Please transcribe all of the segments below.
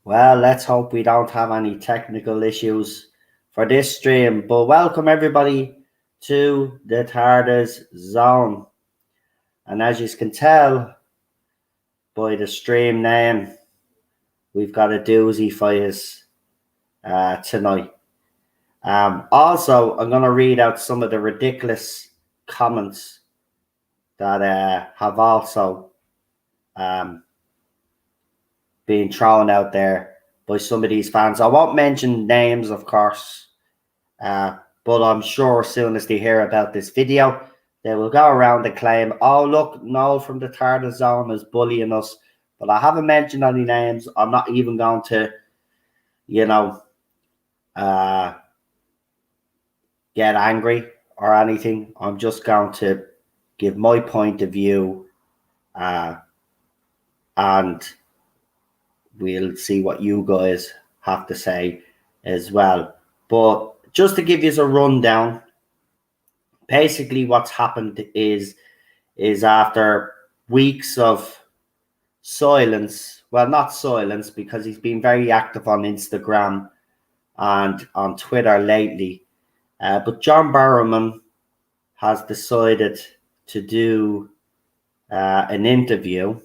Well, let's hope we don't have any technical issues for this stream. But welcome everybody to the TARDIS Zone. And as you can tell by the stream name, we've got a doozy for you tonight. Also, I'm going to read out some of the ridiculous comments that have also being thrown out there by some of these fans. I won't mention names, of course, but I'm sure as soon as they hear about this video, they will go around and claim, oh, look, Noel from the TARDIS Zone is bullying us. But I haven't mentioned any names. I'm not even going to, get angry or anything. I'm just going to give my point of view and we'll see what you guys have to say as well. But just to give you a rundown, basically what's happened is after weeks of silence, well, not silence, because he's been very active on Instagram and on Twitter lately, but John Barrowman has decided to do an interview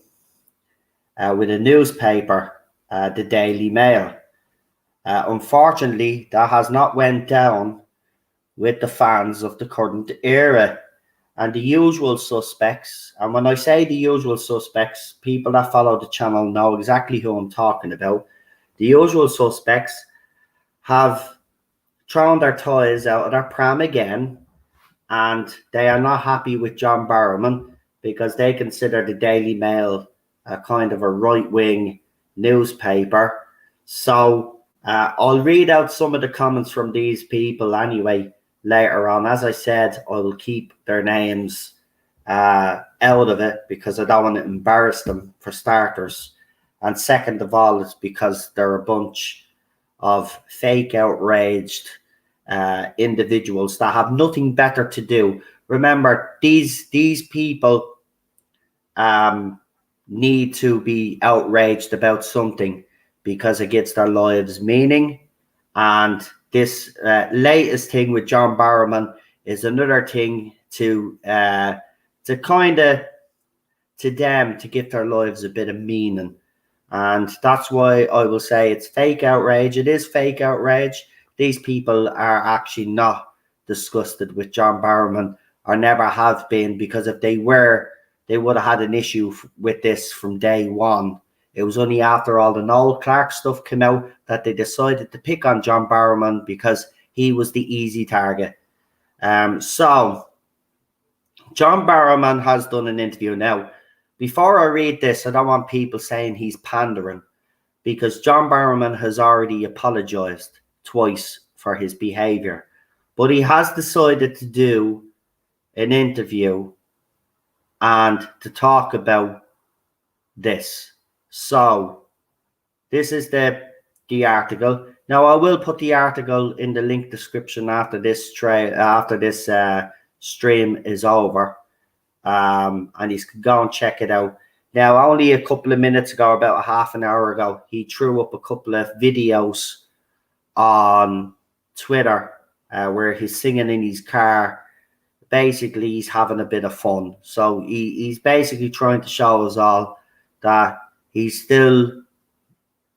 with a newspaper, the Daily Mail. Unfortunately, that has not went down with the fans of the current era and the usual suspects. And when I say the usual suspects, people that follow the channel know exactly who I'm talking about. The usual suspects have thrown their toys out of their pram again, and they are not happy with John Barrowman because they consider the Daily Mail a kind of a right-wing newspaper. So I'll read out some of the comments from these people anyway later on. As I said, I will keep their names out of it because I don't want to embarrass them, for starters. And second of all, it's because they're a bunch of fake outraged individuals that have nothing better to do. Remember, these people need to be outraged about something because it gives their lives meaning. And this latest thing with John Barrowman is another thing to kind of, to them, to give their lives a bit of meaning. And that's why I will say it's fake outrage. It is fake outrage. These people are actually not disgusted with John Barrowman, or never have been, because if they were, they would have had an issue with this from day one. It was only after all the Noel Clarke stuff came out that they decided to pick on John Barrowman because he was the easy target. So John Barrowman has done an interview. Now, before I read this, I don't want people saying he's pandering, because John Barrowman has already apologized twice for his behavior. But he has decided to do an interview and to talk about this. So this is the article. Now, I will put the article in the link description after this stream is over, and you can go and check it out. Now, only a couple of minutes ago, about a half an hour ago, he threw up a couple of videos on Twitter where he's singing in his car. Basically, he's having a bit of fun. So he's basically trying to show us all that he's still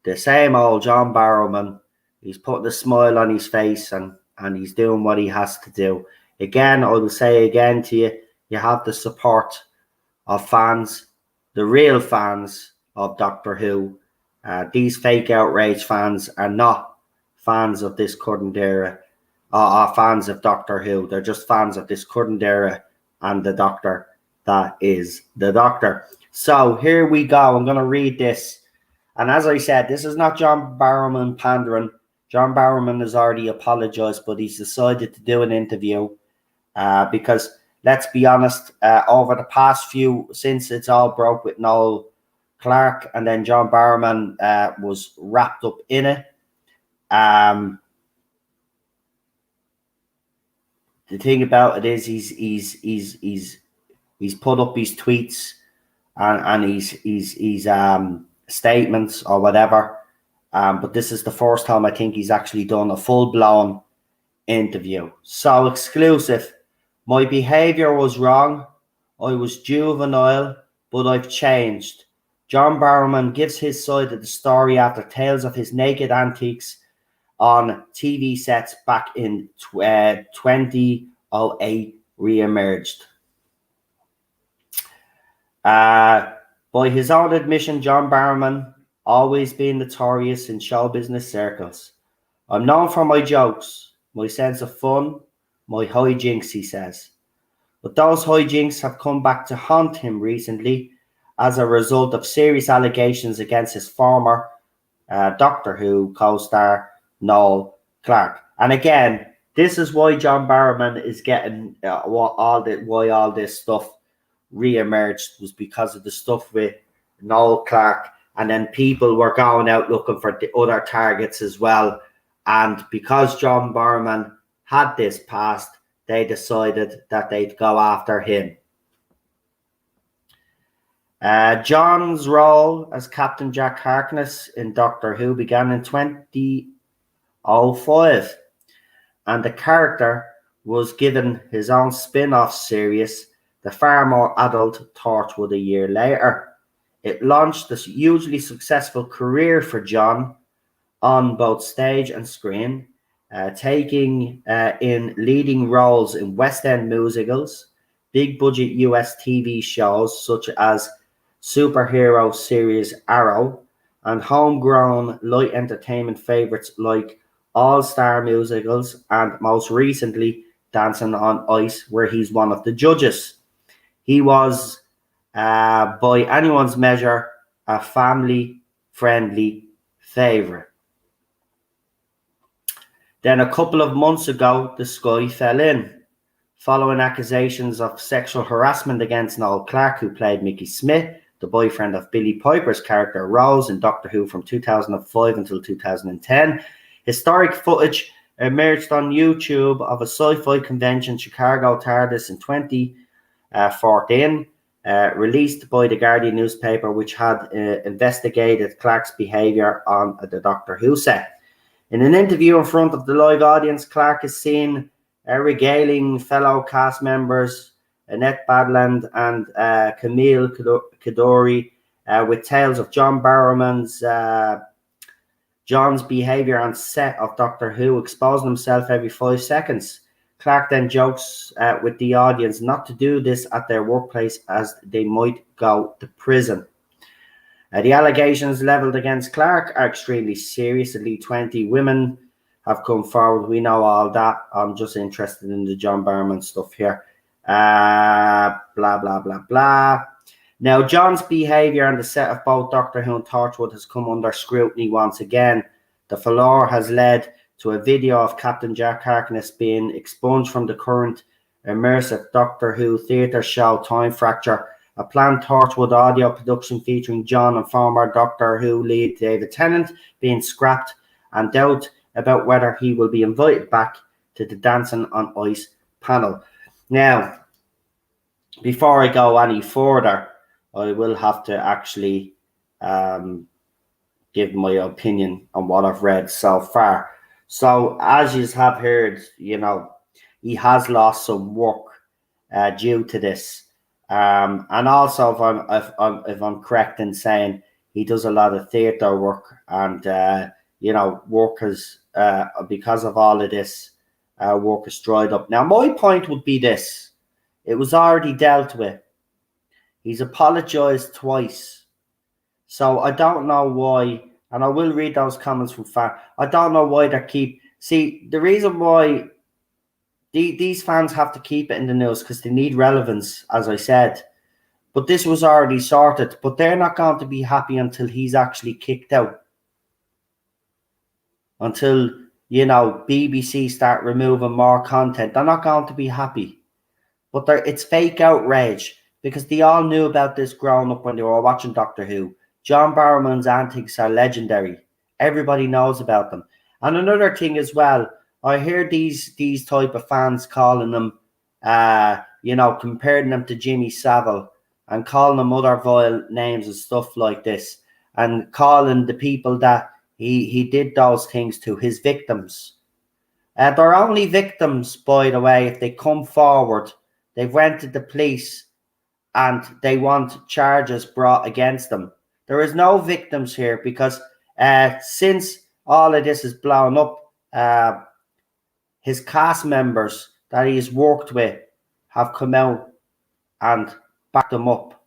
the same old John Barrowman. He's putting a smile on his face and he's doing what he has to do. Again, I will say again to you, you have the support of fans, the real fans of Doctor Who. These fake outrage fans are not fans of this current era, are fans of Doctor Who. They're just fans of this current era and the Doctor that is the Doctor. So here we go. I'm going to read this. And as I said, this is not John Barrowman pandering. John Barrowman has already apologised, but he's decided to do an interview because, let's be honest, over the past few, since it's all broke with Noel Clarke and then John Barrowman was wrapped up in it. The thing about it is he's put up his tweets and his statements or whatever. But this is the first time I think he's actually done a full-blown interview. So exclusive. My behaviour was wrong. I was juvenile, but I've changed. John Barrowman gives his side of the story after tales of his naked antics on TV sets back in 2008 re-emerged. By his own admission, John Barrowman always been notorious in show business circles. I'm known for my jokes, my sense of fun, my hijinks, he says. But those hijinks have come back to haunt him recently as a result of serious allegations against his former Doctor Who co-star Noel Clarke. And again, this is why John Barrowman is getting why all this stuff re-emerged, was because of the stuff with Noel Clarke, and then people were going out looking for the other targets as well. And because John Barrowman had this past, they decided that they'd go after him. John's role as Captain Jack Harkness in Doctor Who began in 2005, and the character was given his own spin-off series, the far more adult Torchwood, a year later. It launched this hugely successful career for John on both stage and screen, taking in leading roles in West End musicals, big-budget US TV shows such as superhero series Arrow, and homegrown light entertainment favourites like all-star musicals, and most recently Dancing on Ice, where he's one of the judges. He was, by anyone's measure, a family-friendly favourite. Then a couple of months ago, the sky fell in. Following accusations of sexual harassment against Noel Clarke, who played Mickey Smith, the boyfriend of Billie Piper's character Rose in Doctor Who from 2005 until 2010, historic footage emerged on YouTube of a sci-fi convention, Chicago TARDIS, in 2014, released by the Guardian newspaper, which had investigated Clarke's behaviour on the Doctor Who set. In an interview in front of the live audience, Clarke is seen regaling fellow cast members Annette Badland and Camille Kadori with tales of John Barrowman's John's behaviour on set of Doctor Who, exposing himself every 5 seconds. Clarke then jokes with the audience not to do this at their workplace as they might go to prison. The allegations levelled against Clarke are extremely serious. At least 20 women have come forward. We know all that. I'm just interested in the John Barrowman stuff here. Blah, blah, blah, blah. Now, John's behaviour on the set of both Doctor Who and Torchwood has come under scrutiny once again. The furore has led to a video of Captain Jack Harkness being expunged from the current immersive Doctor Who theatre show Time Fracture, a planned Torchwood audio production featuring John and former Doctor Who lead David Tennant being scrapped, and doubt about whether he will be invited back to the Dancing on Ice panel. Now, before I go any further, I will have to actually give my opinion on what I've read so far. So, as you have heard, you know, he has lost some work due to this. And also, if I'm correct in saying, he does a lot of theatre work, and work has because of all of this, work is dried up. Now, my point would be this: it was already dealt with. He's apologised twice, so I don't know why. And I will read those comments from fans. I don't know why the reason why these fans have to keep it in the news, because they need relevance, as I said. But this was already sorted. But they're not going to be happy until he's actually kicked out. Until BBC start removing more content, they're not going to be happy. But it's fake outrage because they all knew about this growing up when they were watching Doctor Who. John Barrowman's antics are legendary. Everybody knows about them. And another thing as well, I hear these type of fans calling them, comparing them to Jimmy Savile and calling them other vile names and stuff like this, and calling the people that he did those things to his victims. They're only victims, by the way, if they come forward. They've went to the police and they want charges brought against them. There is no victims here because since all of this is blown up, his cast members that he's worked with have come out and backed him up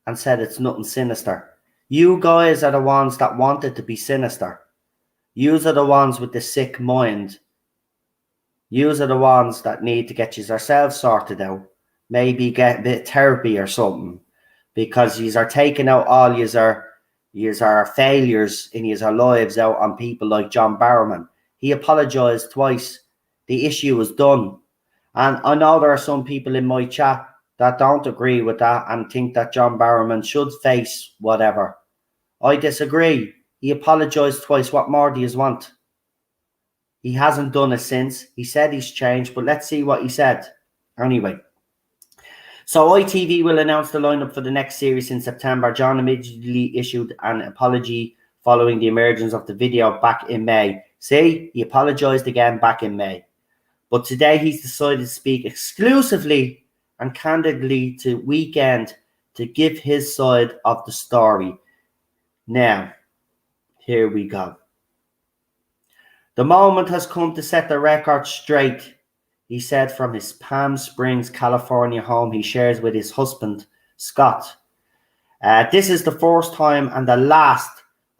and said it's nothing sinister. You guys are the ones that want it to be sinister. Yous are the ones with the sick mind. Yous are the ones that need to get yourselves sorted out. Maybe get a bit of therapy or something. Because yous are taking out all yous are failures in yous lives out on people like John Barrowman. He apologised twice. The issue was done. And I know there are some people in my chat that don't agree with that and think that John Barrowman should face whatever. I disagree. He apologised twice. What more do you want? He hasn't done it since. He said he's changed, but let's see what he said. Anyway. So ITV will announce the lineup for the next series in September. John immediately issued an apology following the emergence of the video back in May. See, he apologised again back in May. But today he's decided to speak exclusively and candidly to Weekend to give his side of the story. Now, here we go. The moment has come to set the record straight, he said from his Palm Springs, California home he shares with his husband, Scott. This is the first time and the last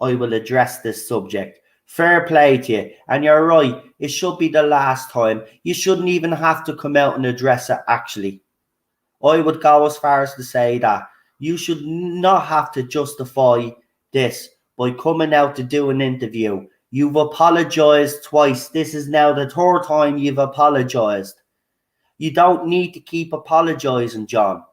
I will address this subject. Fair play to you. And you're right, it should be the last time. You shouldn't even have to come out and address it, actually. I would go as far as to say that you should not have to justify this by coming out to do an interview. You've apologised twice. This is now the third time you've apologised. You don't need to keep apologising, John.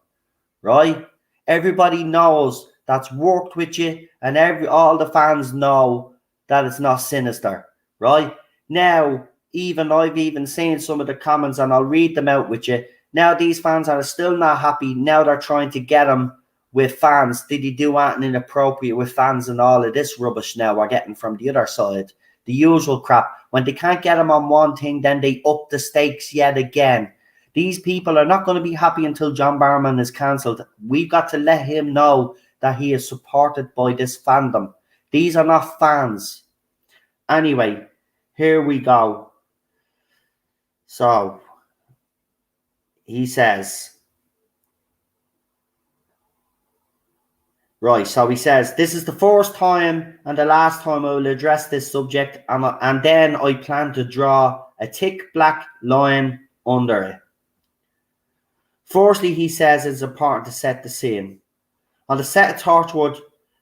Right? Everybody knows that's worked with you, and all the fans know that it's not sinister. Right? Now, I've even seen some of the comments, and I'll read them out with you. Now these fans are still not happy. Now they're trying to get him with fans. Did he do anything inappropriate with fans and all of this rubbish now we're getting from the other side? The usual crap. When they can't get him on one thing, then they up the stakes yet again. These people are not going to be happy until John Barrowman is cancelled. We've got to let him know that he is supported by this fandom. These are not fans. Anyway, here we go. So, he says... Right, so he says, this is the first time and the last time I will address this subject, and then I plan to draw a thick black line under it. Firstly, he says it's important to set the scene. On the set of Torchwood,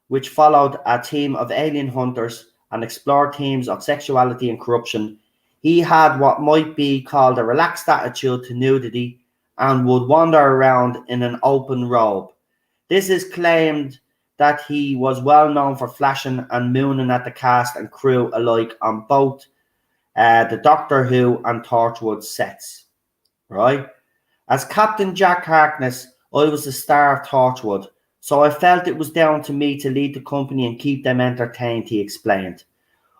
which followed a team of alien hunters and explored themes of sexuality and corruption, he had what might be called a relaxed attitude to nudity and would wander around in an open robe. This is claimed that he was well known for flashing and mooning at the cast and crew alike on both the Doctor Who and Torchwood sets. Right? As Captain Jack Harkness, I was the star of Torchwood, so I felt it was down to me to lead the company and keep them entertained, he explained.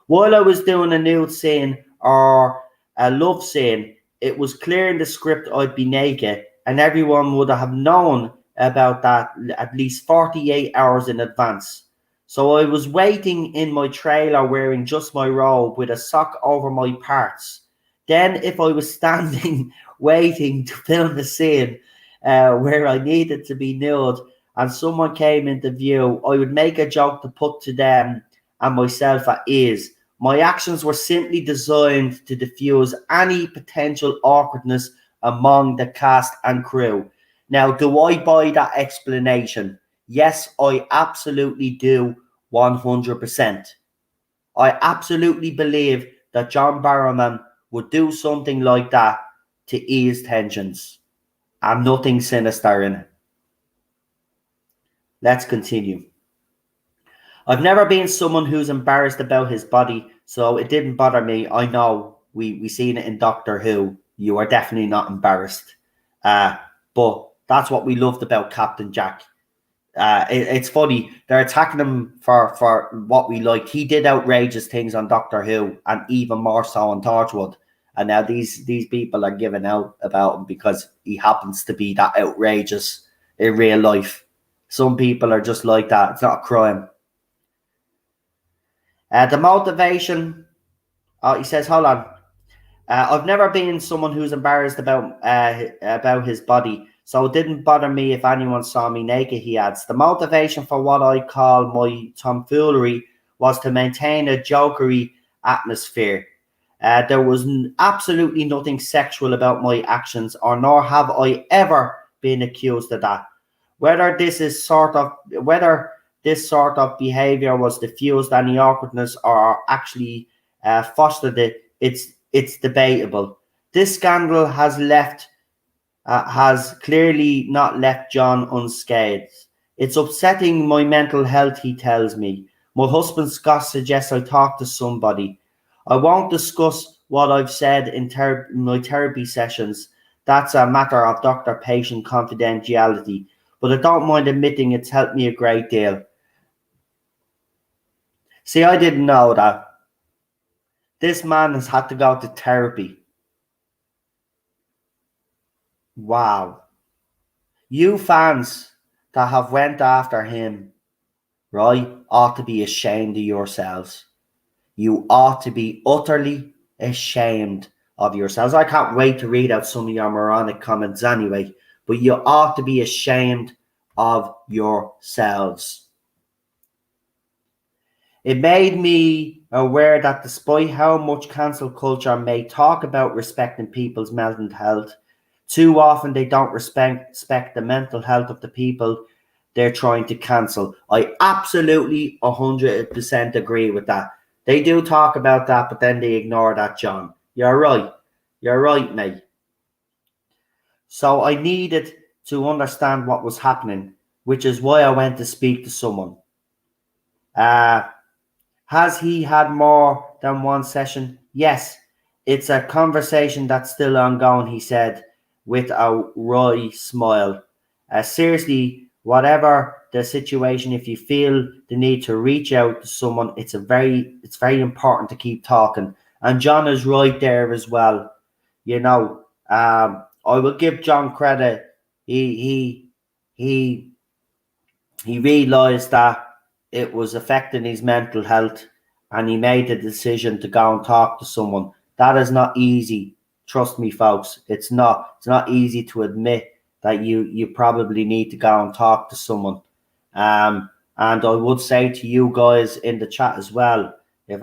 While I was doing a nude scene or a love scene, it was clear in the script I'd be naked, and everyone would have known about that at least 48 hours in advance. So I was waiting in my trailer wearing just my robe with a sock over my parts. Then if I was standing waiting to film the scene where I needed to be nude and someone came into view, I would make a joke to put to them and myself at ease. My actions were simply designed to diffuse any potential awkwardness among the cast and crew. Now, do I buy that explanation? Yes, I absolutely do, 100%. I absolutely believe that John Barrowman would do something like that to ease tensions, and nothing sinister in it. Let's continue. I've never been someone who's embarrassed about his body, so it didn't bother me. I know we seen it in Doctor Who. You are definitely not embarrassed. But that's what we loved about Captain Jack. It's funny, they're attacking him for what we liked. He did outrageous things on Doctor Who, and even more so on Torchwood. And now these people are giving out about him because he happens to be that outrageous in real life. Some people are just like that. It's not a crime. The motivation, he says, hold on. I've never been someone who's embarrassed about his body, so it didn't bother me if anyone saw me naked, he adds. The motivation for what I call my tomfoolery was to maintain a jokery atmosphere. There was absolutely nothing sexual about my actions, or nor have I ever been accused of that. Whether this sort of behaviour was diffused any awkwardness or actually fostered it, it's debatable. This scandal has clearly not left John unscathed. It's upsetting my mental health, he tells me. My husband Scott suggests I talk to somebody. I won't discuss what I've said in my therapy sessions. That's a matter of doctor-patient confidentiality. But I don't mind admitting it's helped me a great deal. See, I didn't know that. This man has had to go to therapy. Wow. You fans that have went after him, right, ought to be ashamed of yourselves. You ought to be utterly ashamed of yourselves. I can't wait to read out some of your moronic comments anyway, but you ought to be ashamed of yourselves. It made me aware that despite how much cancel culture may talk about respecting people's mental health, too often they don't respect the mental health of the people they're trying to cancel. I absolutely 100% agree with that. They do talk about that, but then they ignore that, John. You're right. You're right, mate. So I needed to understand what was happening, which is why I went to speak to someone. Has he had more than one session? Yes. It's a conversation that's still ongoing, he said, with a wry smile. Seriously, whatever the situation, if you feel the need to reach out to someone, it's very important to keep talking. And John is right there as well. You know, I will give John credit. He realized that it was affecting his mental health, and he made the decision to go and talk to someone. That is not easy. Trust me, folks. It's not easy to admit that you probably need to go and talk to someone. And I would say to you guys in the chat as well, if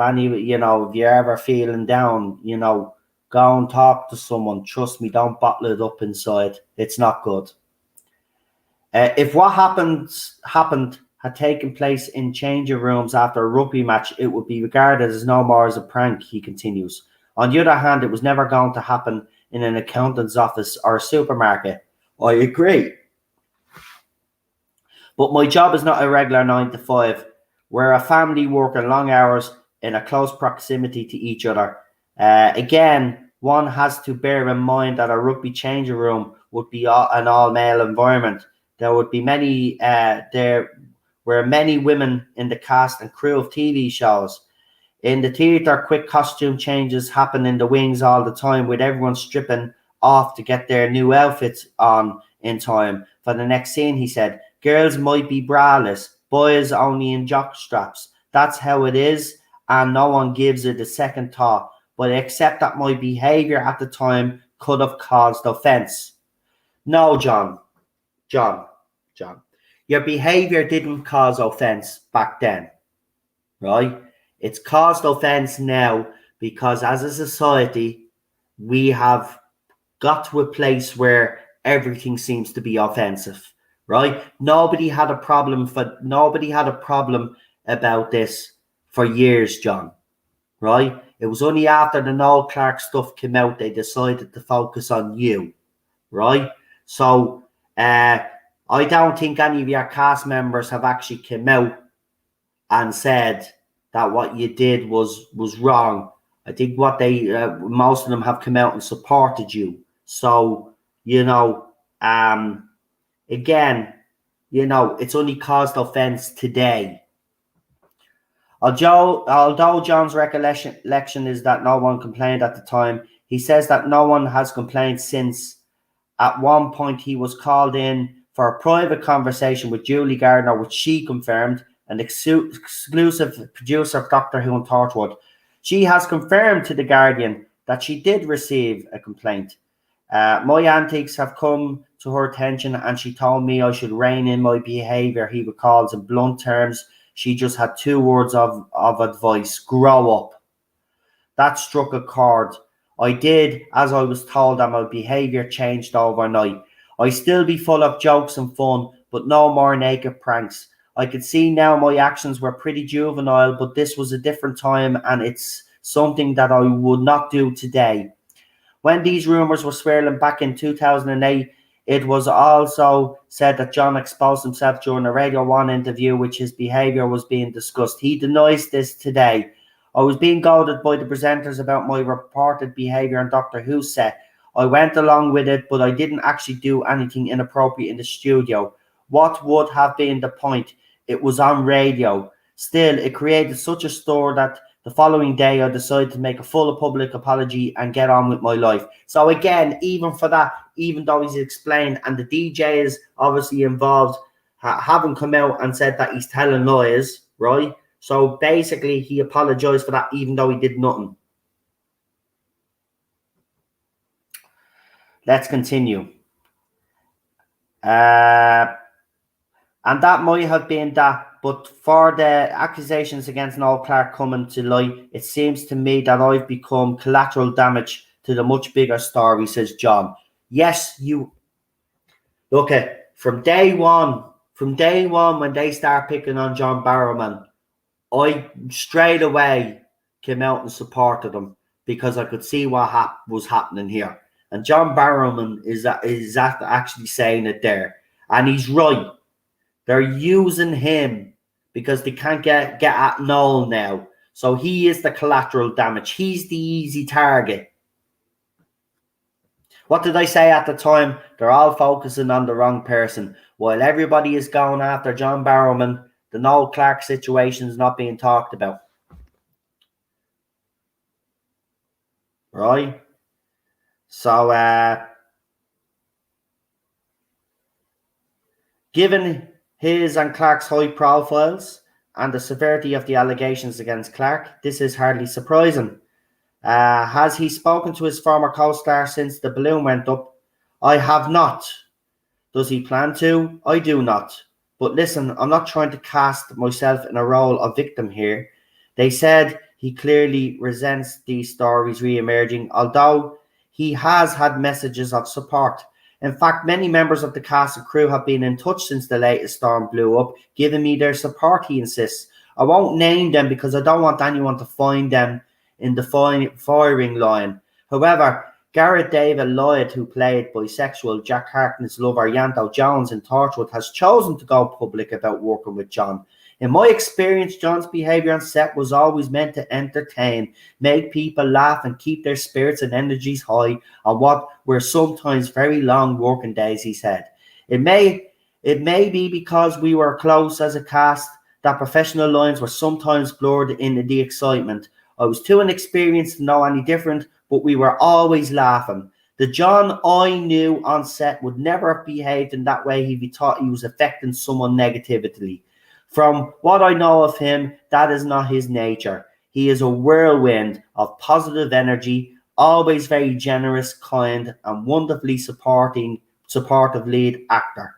you're ever feeling down, go and talk to someone. Trust me, don't bottle it up inside. It's not good. If what happened had taken place in changing rooms after a rugby match, it would be regarded as no more as a prank, he continues. On the other hand, it was never going to happen in an accountant's office or a supermarket. I agree. But my job is not a regular 9 to 5. We're a family working long hours in a close proximity to each other. Again, one has to bear in mind that a rugby changing room would be an all-male environment. There would be there were many women in the cast and crew of TV shows. In the theatre, quick costume changes happen in the wings all the time, with everyone stripping off to get their new outfits on in time for the next scene, he said. Girls might be braless, boys only in jock straps. That's how it is, and no one gives it a second thought. But except that my behaviour at the time could have caused offence. No, John. Your behaviour didn't cause offence back then, right? It's caused offence now because as a society, we have got to a place where everything seems to be offensive, right? Nobody had a problem about this for years, John, right? It was only after the Noel Clarke stuff came out they decided to focus on you, right? So I don't think any of your cast members have actually come out and said that what you did was wrong. I think what they most of them have come out and supported you. So again, it's only caused offence today. Although John's recollection is that no one complained at the time, he says that no one has complained since. At one point, he was called in for a private conversation with Julie Gardner, which she confirmed, an exclusive producer of Doctor Who and Torchwood. She has confirmed to The Guardian that she did receive a complaint. My antics have come to her attention and she told me I should rein in my behaviour, he recalls in blunt terms. She just had 2 words of advice: grow up. That struck a chord. I did as I was told and my behaviour changed overnight. I still be full of jokes and fun, but no more naked pranks. I could see now my actions were pretty juvenile, but this was a different time and it's something that I would not do today. When these rumours were swirling back in 2008, it was also said that John exposed himself during a Radio 1 interview, which his behaviour was being discussed. He denies this today. I was being goaded by the presenters about my reported behaviour on Doctor Who set. I went along with it, but I didn't actually do anything inappropriate in the studio. What would have been the point? It was on radio. Still, it created such a stir that the following day I decided to make a full public apology and get on with my life. So again, even for that, even though he's explained, and the DJ is obviously involved, haven't come out and said that he's telling lies, right? So basically, he apologized for that, even though he did nothing. Let's continue. And that might have been that, but for the accusations against Noel Clarke coming to light, it seems to me that I've become collateral damage to the much bigger story, says John. Yes, you... Okay, from day one, when they start picking on John Barrowman, I straight away came out and supported them because I could see what was happening here. And John Barrowman is actually saying it there. And he's right. They're using him because they can't get at Noel now. So he is the collateral damage. He's the easy target. What did I say at the time? They're all focusing on the wrong person. While everybody is going after John Barrowman, the Noel Clarke situation is not being talked about. Right? So, given his and Clarke's high profiles and the severity of the allegations against Clarke, this is hardly surprising. Has he spoken to his former co-star since the balloon went up? I have not. Does he plan to? I do not. But listen, I'm not trying to cast myself in a role of victim here. They said he clearly resents these stories re-emerging, although he has had messages of support. In fact, many members of the cast and crew have been in touch since the latest storm blew up, giving me their support, he insists. I won't name them because I don't want anyone to find them in the firing line. However, Gareth David Lloyd, who played bisexual Jack Harkness' lover Yanto Jones in Torchwood, has chosen to go public about working with John. In my experience, John's behaviour on set was always meant to entertain, make people laugh and keep their spirits and energies high on what were sometimes very long working days, he said. It may be because we were close as a cast that professional lines were sometimes blurred in the excitement. I was too inexperienced to know any different, but we were always laughing. The John I knew on set would never have behaved in that way if he thought he was affecting someone negatively. From what I know of him, that is not his nature. He is a whirlwind of positive energy, always very generous, kind, and wonderfully supportive lead actor.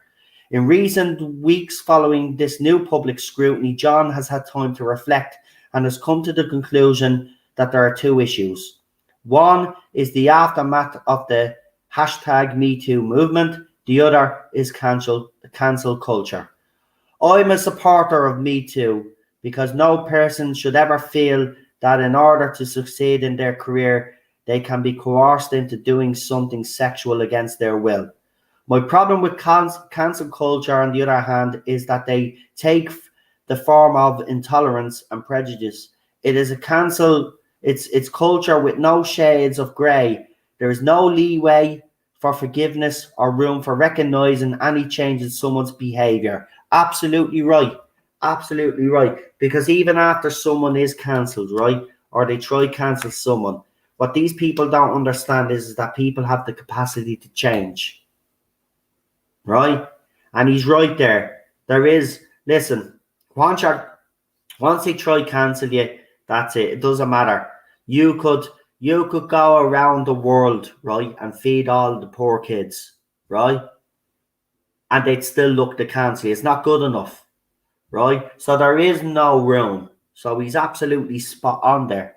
In recent weeks following this new public scrutiny, John has had time to reflect and has come to the conclusion that there are 2 issues. One is the aftermath of the #MeToo movement. The other is cancel culture. I'm a supporter of Me Too because no person should ever feel that in order to succeed in their career, they can be coerced into doing something sexual against their will. My problem with cancel culture, on the other hand, is that they take the form of intolerance and prejudice. It is a cancel. It's culture with no shades of grey. There is no leeway for forgiveness or room for recognizing any change in someone's behavior. Absolutely right. Absolutely right. Because even after someone is cancelled, right, or they try cancel someone, what these people don't understand is that people have the capacity to change. Right? And he's right there. There is, listen, once they try cancel you, that's it. It doesn't matter. You could go around the world, right, and feed all the poor kids, right? And they'd still look to cancel you. It's not good enough, right? So there is no room. So he's absolutely spot on there.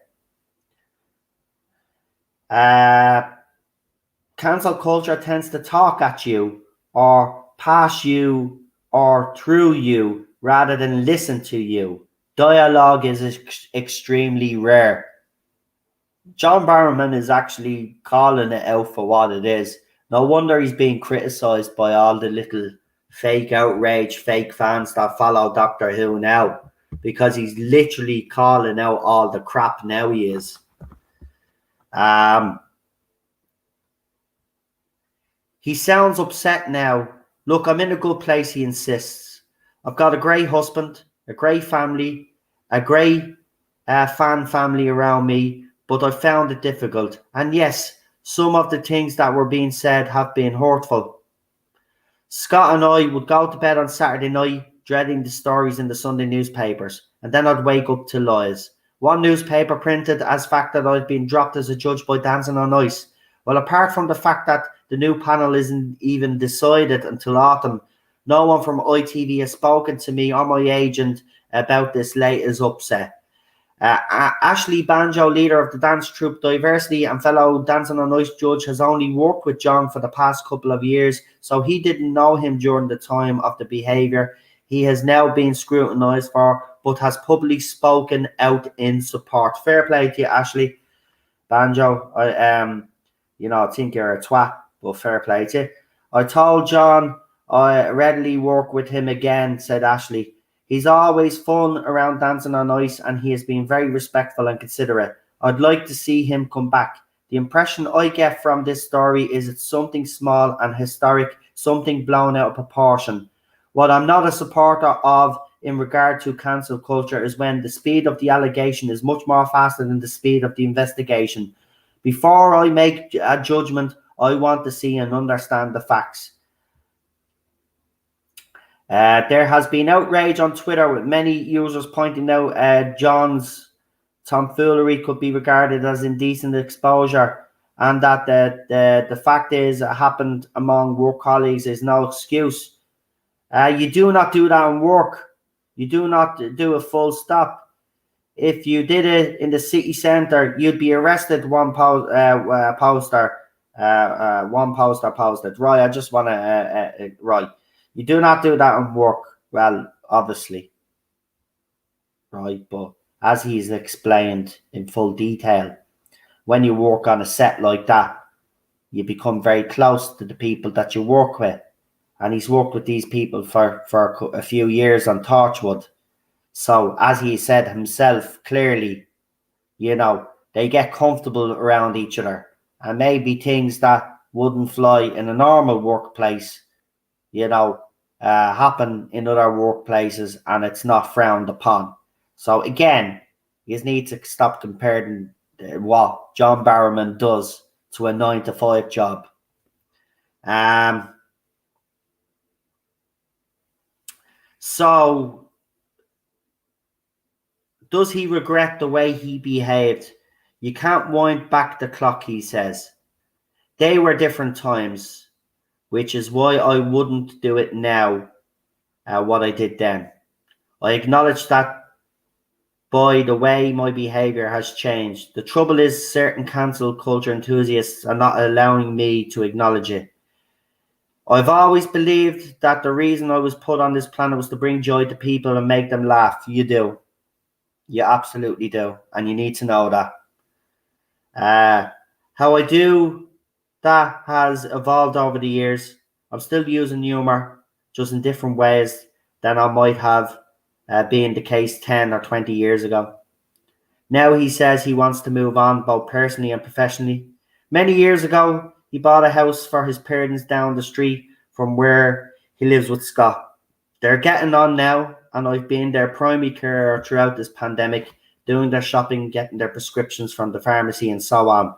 Cancel culture tends to talk at you or pass you or through you rather than listen to you. Dialogue is extremely rare. John Barrowman is actually calling it out for what it is. No wonder he's being criticised by all the little fake outrage, fake fans that follow Doctor Who now, because he's literally calling out all the crap now he is. He sounds upset now. Look, I'm in a good place, he insists. I've got a great husband, a great family, a great fan family around me, but I found it difficult. And yes, some of the things that were being said have been hurtful. Scott and I would go to bed on Saturday night dreading the stories in the Sunday newspapers, and then I'd wake up to lies. One newspaper printed as fact that I'd been dropped as a judge by Dancing on Ice. Well, apart from the fact that the new panel isn't even decided until autumn, no one from ITV has spoken to me or my agent about this latest upset. Ashley Banjo, leader of the dance troupe Diversity and fellow Dancing on Ice judge, has only worked with John for the past couple of years, so he didn't know him during the time of the behaviour he has now been scrutinised for, but has publicly spoken out in support. Fair play to you, Ashley Banjo. I think you're a twat, but fair play to you. I told John I readily work with him again, said Ashley. He's always fun around Dancing on Ice, and he has been very respectful and considerate. I'd like to see him come back. The impression I get from this story is it's something small and historic, something blown out of proportion. What I'm not a supporter of in regard to cancel culture is when the speed of the allegation is much more faster than the speed of the investigation. Before I make a judgment, I want to see and understand the facts. There has been outrage on Twitter with many users pointing out John's tomfoolery could be regarded as indecent exposure, and that the fact is it happened among work colleagues is no excuse. You do not do that in work. You do not do a full stop. If you did it in the city centre, you'd be arrested. One poster posted. Right, I just want to right. You do not do that in work. Well, obviously, right, but as he's explained in full detail, when you work on a set like that, you become very close to the people that you work with. And he's worked with these people for a few years on Torchwood. So, as he said himself, clearly, they get comfortable around each other. And maybe things that wouldn't fly in a normal workplace, happen in other workplaces, and it's not frowned upon. So again, you need to stop comparing what John Barrowman does to a 9-to-5 job. So does he regret the way he behaved? You can't wind back the clock, he says. They were different times, which is why I wouldn't do it now, what I did then. I acknowledge that by the way my behaviour has changed. The trouble is certain cancel culture enthusiasts are not allowing me to acknowledge it. I've always believed that the reason I was put on this planet was to bring joy to people and make them laugh. You do. You absolutely do. And you need to know that. How I do that has evolved over the years. I'm still using humour, just in different ways than I might have been the case 10 or 20 years ago. Now he says he wants to move on both personally and professionally. Many years ago, he bought a house for his parents down the street from where he lives with Scott. They're getting on now, and I've been their primary carer throughout this pandemic, doing their shopping, getting their prescriptions from the pharmacy, and so on.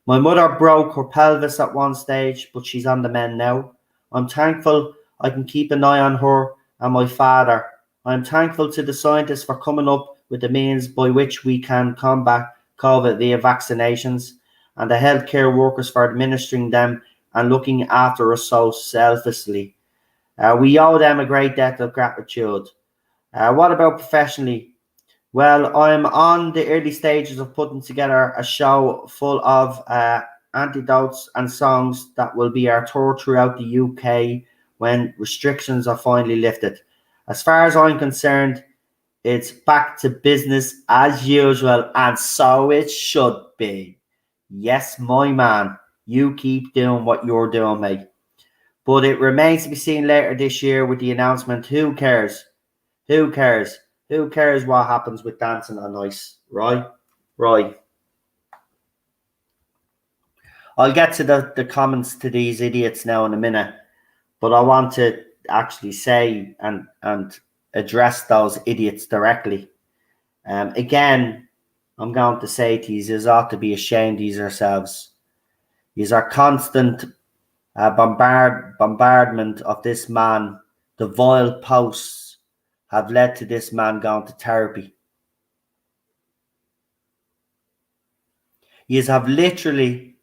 My mother broke her pelvis at one stage, but she's on the mend now. I'm thankful I can keep an eye on her and my father. I'm thankful to the scientists for coming up with the means by which we can combat COVID via vaccinations, and the healthcare workers for administering them and looking after us so selflessly. We owe them a great debt of gratitude. What about professionally? Well, I'm on the early stages of putting together a show full of anecdotes and songs that will be our tour throughout the UK when restrictions are finally lifted. As far as I'm concerned, it's back to business as usual, and so it should be. Yes, my man, you keep doing what you're doing, mate. But it remains to be seen later this year with the announcement. Who cares? Who cares? Who cares what happens with dancing on ice, right? Right. I'll get to the comments to these idiots now in a minute, but I want to actually say and address those idiots directly. Again, I'm going to say to you ought to be ashamed of yourselves. These are constant bombardment of this man. The vile posts have led to this man going to therapy. You have literally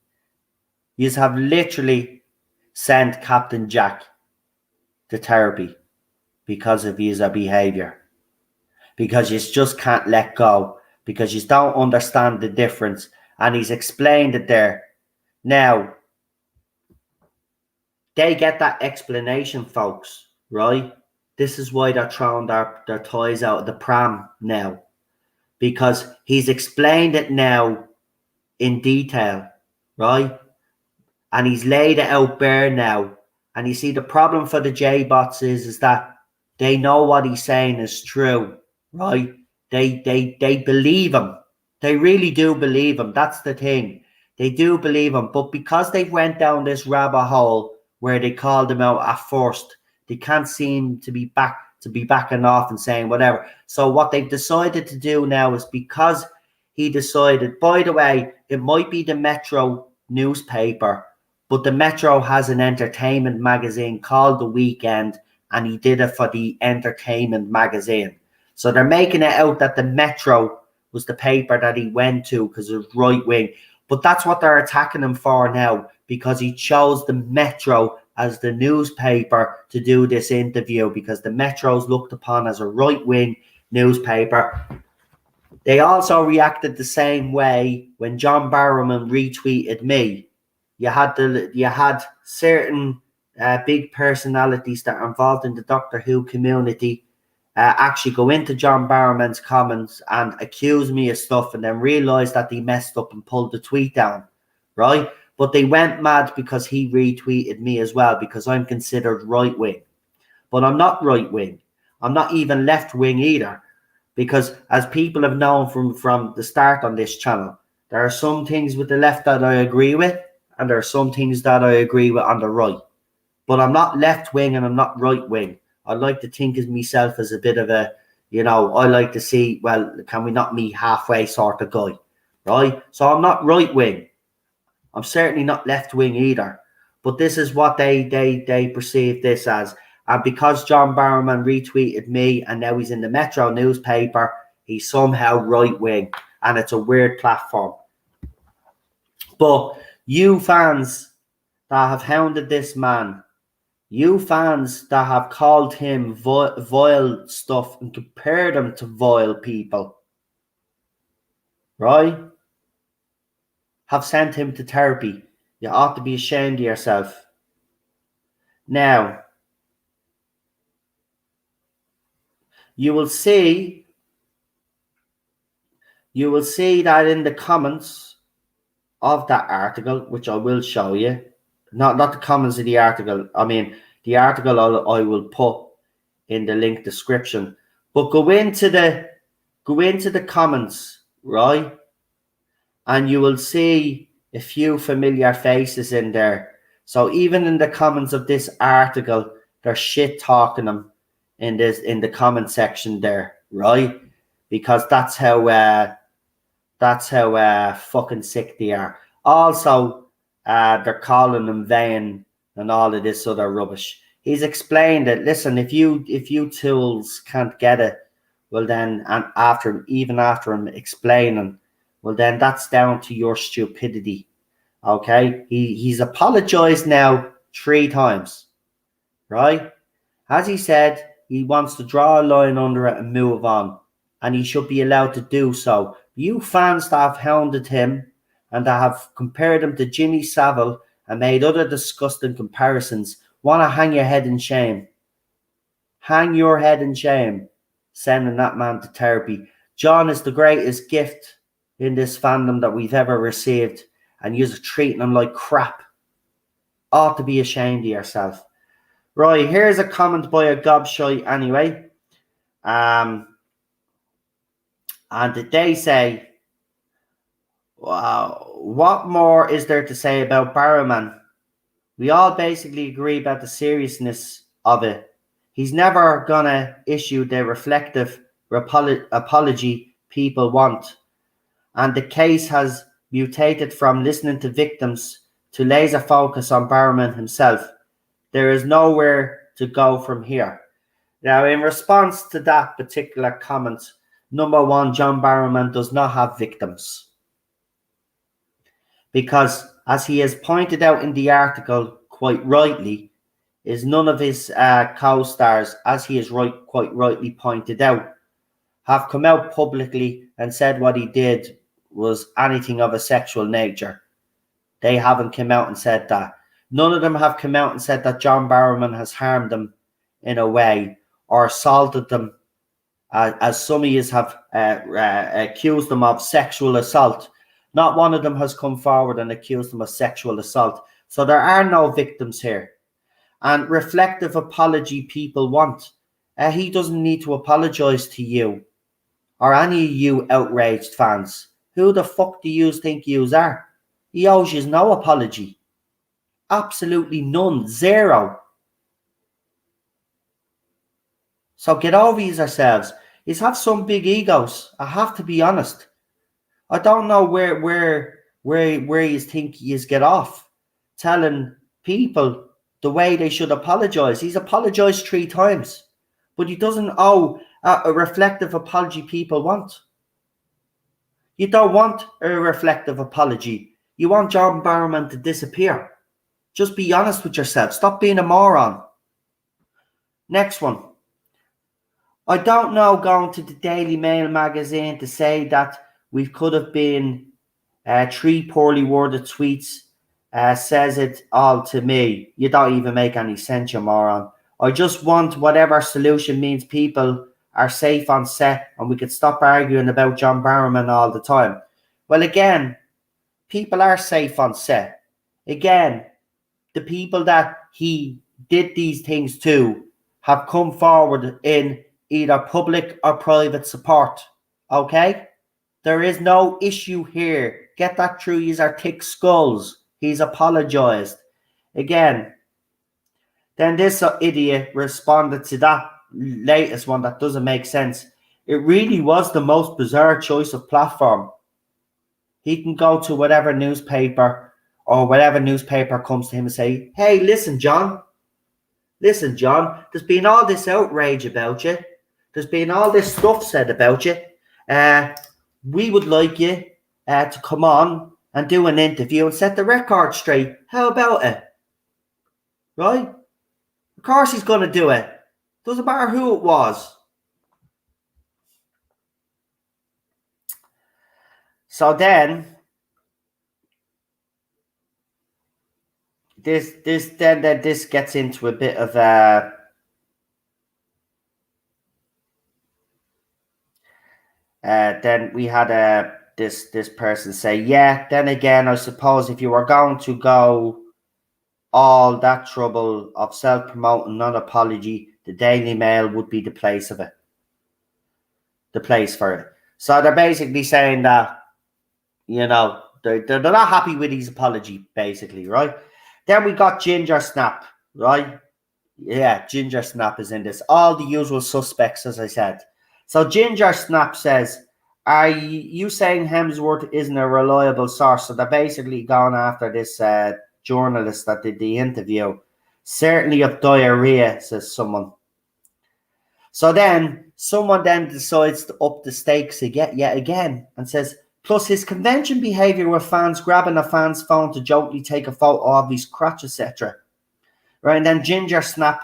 sent Captain Jack to therapy because of his behaviour. Because you just can't let go. Because you don't understand the difference. And he's explained it there. Now, they get that explanation, folks, right? This is why they're throwing their toys out of the pram now. Because he's explained it now in detail, right? And he's laid it out bare now. And you see, the problem for the J-bots is that they know what he's saying is true, right? They believe him. They really do believe him. That's the thing. They do believe him. But because they went down this rabbit hole where they called him out at first, they can't seem to be backing off and saying whatever. So what they've decided to do now is, because he decided, by the way, it might be the Metro newspaper, but the Metro has an entertainment magazine called The Weekend, and he did it for the entertainment magazine. So they're making it out that the Metro was the paper that he went to because it was right wing. But that's what they're attacking him for now, because he chose the Metro as the newspaper to do this interview, because the Metro's looked upon as a right wing newspaper. They also reacted the same way when John Barrowman retweeted me. You had certain big personalities that are involved in the Doctor Who community actually go into John Barrowman's comments and accuse me of stuff, and then realise that they messed up and pulled the tweet down, right? But they went mad because he retweeted me as well, because I'm considered right wing. But I'm not right wing. I'm not even left wing either. Because as people have known from the start on this channel, there are some things with the left that I agree with, and there are some things that I agree with on the right. But I'm not left wing and I'm not right wing. I like to think of myself as a bit of a, I like to see, well, can we not meet halfway sort of guy, right? So I'm not right wing. I'm certainly not left wing either. But this is what they perceive this as. And because John Barrowman retweeted me and now he's in the Metro newspaper, he's somehow right wing. And it's a weird platform. But you fans that have hounded this man, you fans that have called him vile stuff and compared him to vile people, right, have sent him to therapy. You ought to be ashamed of yourself. Now, you will see you will see that in the comments of that article, which I will show you, not the comments of the article, I mean the article I will put in the link description, but go into the comments, right? And you will see a few familiar faces in there. So even in the comments of this article, they're shit talking them in the comment section there, right? Because that's how fucking sick they are. Also, they're calling him vain and all of this other rubbish. He's explained that, listen, if you tools can't get it, well then, and after him explaining, well then that's down to your stupidity. Okay? He's apologized now 3 times, right? As he said, he wants to draw a line under it and move on, and he should be allowed to do so. You fans that have hounded him and that have compared him to Jimmy Savile and made other disgusting comparisons want to hang your head in shame. Hang your head in shame, sending that man to therapy. John is the greatest gift in this fandom that we've ever received, and you're treating him like crap. Ought to be ashamed of yourself. Right, here's a comment by a gobshite anyway. And they say, wow, what more is there to say about Barrowman? We all basically agree about the seriousness of it. He's never gonna issue the reflective apology people want. And the case has mutated from listening to victims to laser focus on Barrowman himself. There is nowhere to go from here. Now, in response to that particular comment, number one, John Barrowman does not have victims. Because, as he has pointed out in the article quite rightly, is none of his co-stars, as he has quite rightly pointed out, have come out publicly and said what he did was anything of a sexual nature. They haven't come out and said that. None of them have come out and said that John Barrowman has harmed them in a way or assaulted them, as some of you have accused them of sexual assault. Not one of them has come forward and accused them of sexual assault. So there are no victims here. And reflective apology people want. He doesn't need to apologise to you or any of you outraged fans. Who the fuck do you think yous are? He owes you no apology. Absolutely none. Zero. So get over yourselves. Yous have some big egos. I have to be honest. I don't know where you think yous get off telling people the way they should apologise. He's apologised 3 times. But he doesn't owe a reflective apology people want. You don't want a reflective apology. You want John Barrowman to disappear. Just be honest with yourself. Stop being a moron. Next one. I don't know going to the Daily Mail magazine to say that we could have been 3 poorly worded tweets says it all to me. You don't even make any sense, you moron. I just want whatever solution means people are safe on set and we could stop arguing about John Barrowman all the time. Well, again, people are safe on set. Again, the people that he did these things to have come forward in either public or private support. Okay? There is no issue here. Get that through. These are thick skulls. He's apologised. Again, then this idiot responded to that latest one that doesn't make sense. It really was the most bizarre choice of platform. He can go to whatever newspaper or whatever newspaper comes to him and say, hey, listen, John, there's been all this outrage about you. There's been all this stuff said about you. We would like you to come on and do an interview and set the record straight. How about it? Right? Of course he's going to do it. Doesn't matter who it was. So then, this gets into a bit of Then we had this person say, yeah, then again, I suppose if you were going to go all that trouble of self-promoting non-apology, the Daily Mail would be the place of it. The place for it. So they're basically saying that, you know, they're not happy with his apology, basically, right? Then we got Ginger Snap, right? Yeah, Ginger Snap is in this. All the usual suspects, as I said. So Ginger Snap says, are you saying Hemsworth isn't a reliable source? So they're basically going after this journalist that did the interview. Certainly of diarrhea, says someone. So then someone then decides to up the stakes yet again and says, plus his convention behavior with fans grabbing a fan's phone to jokingly take a photo of his crotch, etc. Right, and then Ginger Snap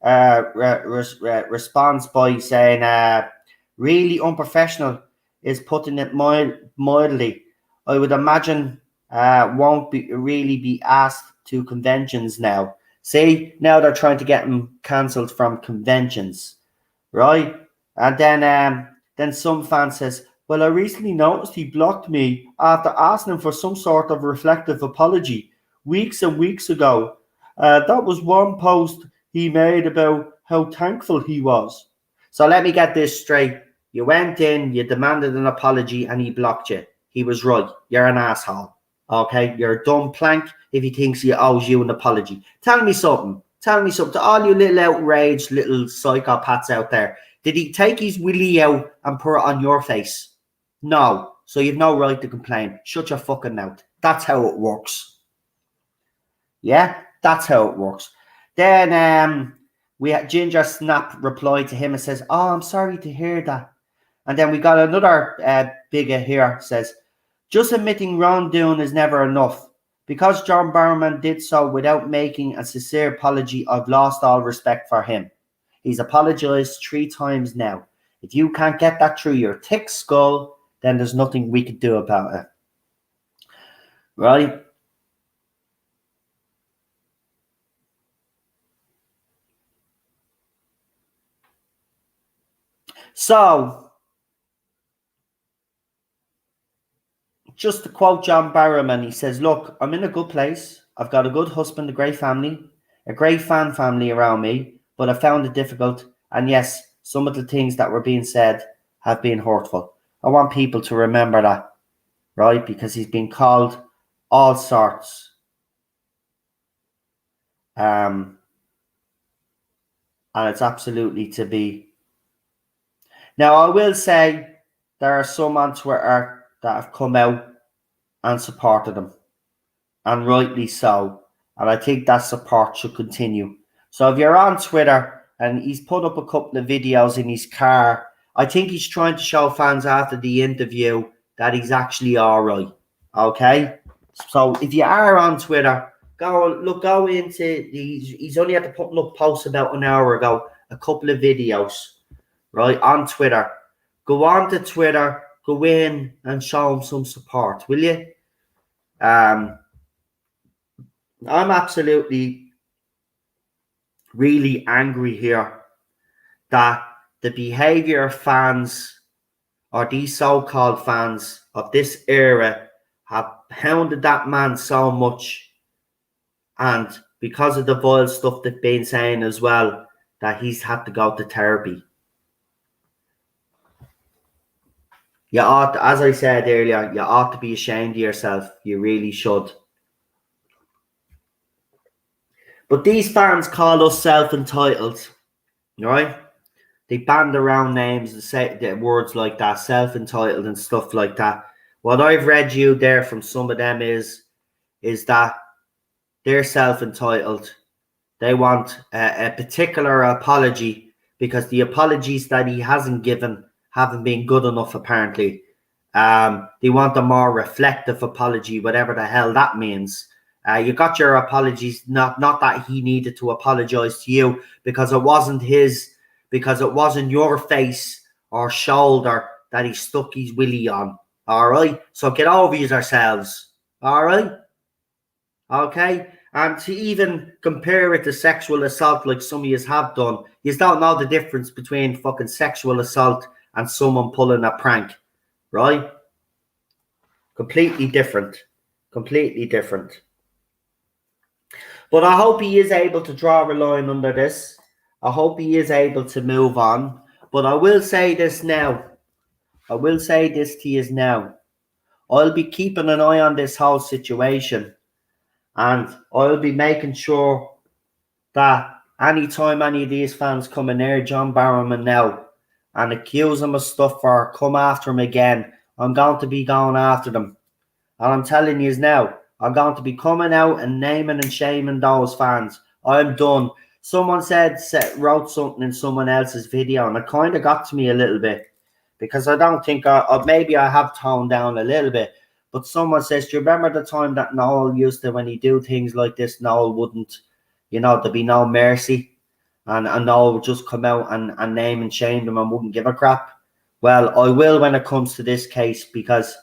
responds by saying, really unprofessional is putting it mildly. I would imagine won't really be asked to conventions now. See, now they're trying to get him cancelled from conventions, right? And then some fan says, well, I recently noticed he blocked me after asking him for some sort of reflective apology weeks and weeks ago. That was one post he made about how thankful he was. So let me get this straight. You went in, you demanded an apology, and he blocked you. He was right. You're an asshole. Okay? You're a dumb plank if he thinks he owes you an apology. Tell me something. Tell me something. To all you little outraged little psychopaths out there, did he take his willy out and put it on your face? No. So you've no right to complain. Shut your fucking mouth. That's how it works. Yeah? That's how it works. Then we had Ginger Snap reply to him and says, oh, I'm sorry to hear that. And then we got another bigger here says, just admitting wrongdoing is never enough. Because John Barrowman did so without making a sincere apology, I've lost all respect for him. He's apologized 3 times now. If you can't get that through your thick skull, then there's nothing we can do about it. Right? So, just to quote John Barrowman, he says, look, I'm in a good place. I've got a good husband, a great family, a great fan family around me, but I found it difficult. And yes, some of the things that were being said have been hurtful. I want people to remember that, right? Because he's been called all sorts. And it's absolutely to be. Now, I will say there are some on Twitter that have come out and supported him, and rightly so. And I think that support should continue. So if you're on Twitter and he's put up a couple of videos in his car, I think he's trying to show fans after the interview that he's actually all right. Okay? So if you are on Twitter, go into he's only had to put up posts about an hour ago, a couple of videos, right, on Twitter. Go on to Twitter, go in and show him some support, will you? I'm absolutely really angry here that the behavior of fans, or these so-called fans of this era, have hounded that man so much, and because of the vile stuff they've been saying as well, that he's had to go to therapy. You ought, as I said earlier, you ought to be ashamed of yourself. You really should. But these fans call us self-entitled, right? They band around names and say the words like that, self-entitled and stuff like that. What I've read you there from some of them is that they're self-entitled. They want a particular apology because the apologies that he hasn't given haven't been good enough, apparently. They want a more reflective apology, whatever the hell that means. You got your apologies, not that he needed to apologize to you because it wasn't your face or shoulder that he stuck his willy on. All right? So get over yourselves. All right? Okay? And to even compare it to sexual assault like some of you have done, you don't know the difference between fucking sexual assault and someone pulling a prank, right? Completely different. Completely different. But I hope he is able to draw a line under this. I hope he is able to move on. But I will say this now. I will say this to you now. I'll be keeping an eye on this whole situation. And I'll be making sure that anytime any of these fans come in near John Barrowman now and accuse him of stuff or come after him again, I'm going to be going after them. And I'm telling you now, I'm going to be coming out and naming and shaming those fans. I'm done. Someone wrote something in someone else's video, and it kind of got to me a little bit, because I don't think maybe I have toned down a little bit. But someone says, do you remember the time that Noel used to, when he do things like this, Noel wouldn't, there'd be no mercy, and Noel would just come out and name and shame them and wouldn't give a crap? Well, I will when it comes to this case, because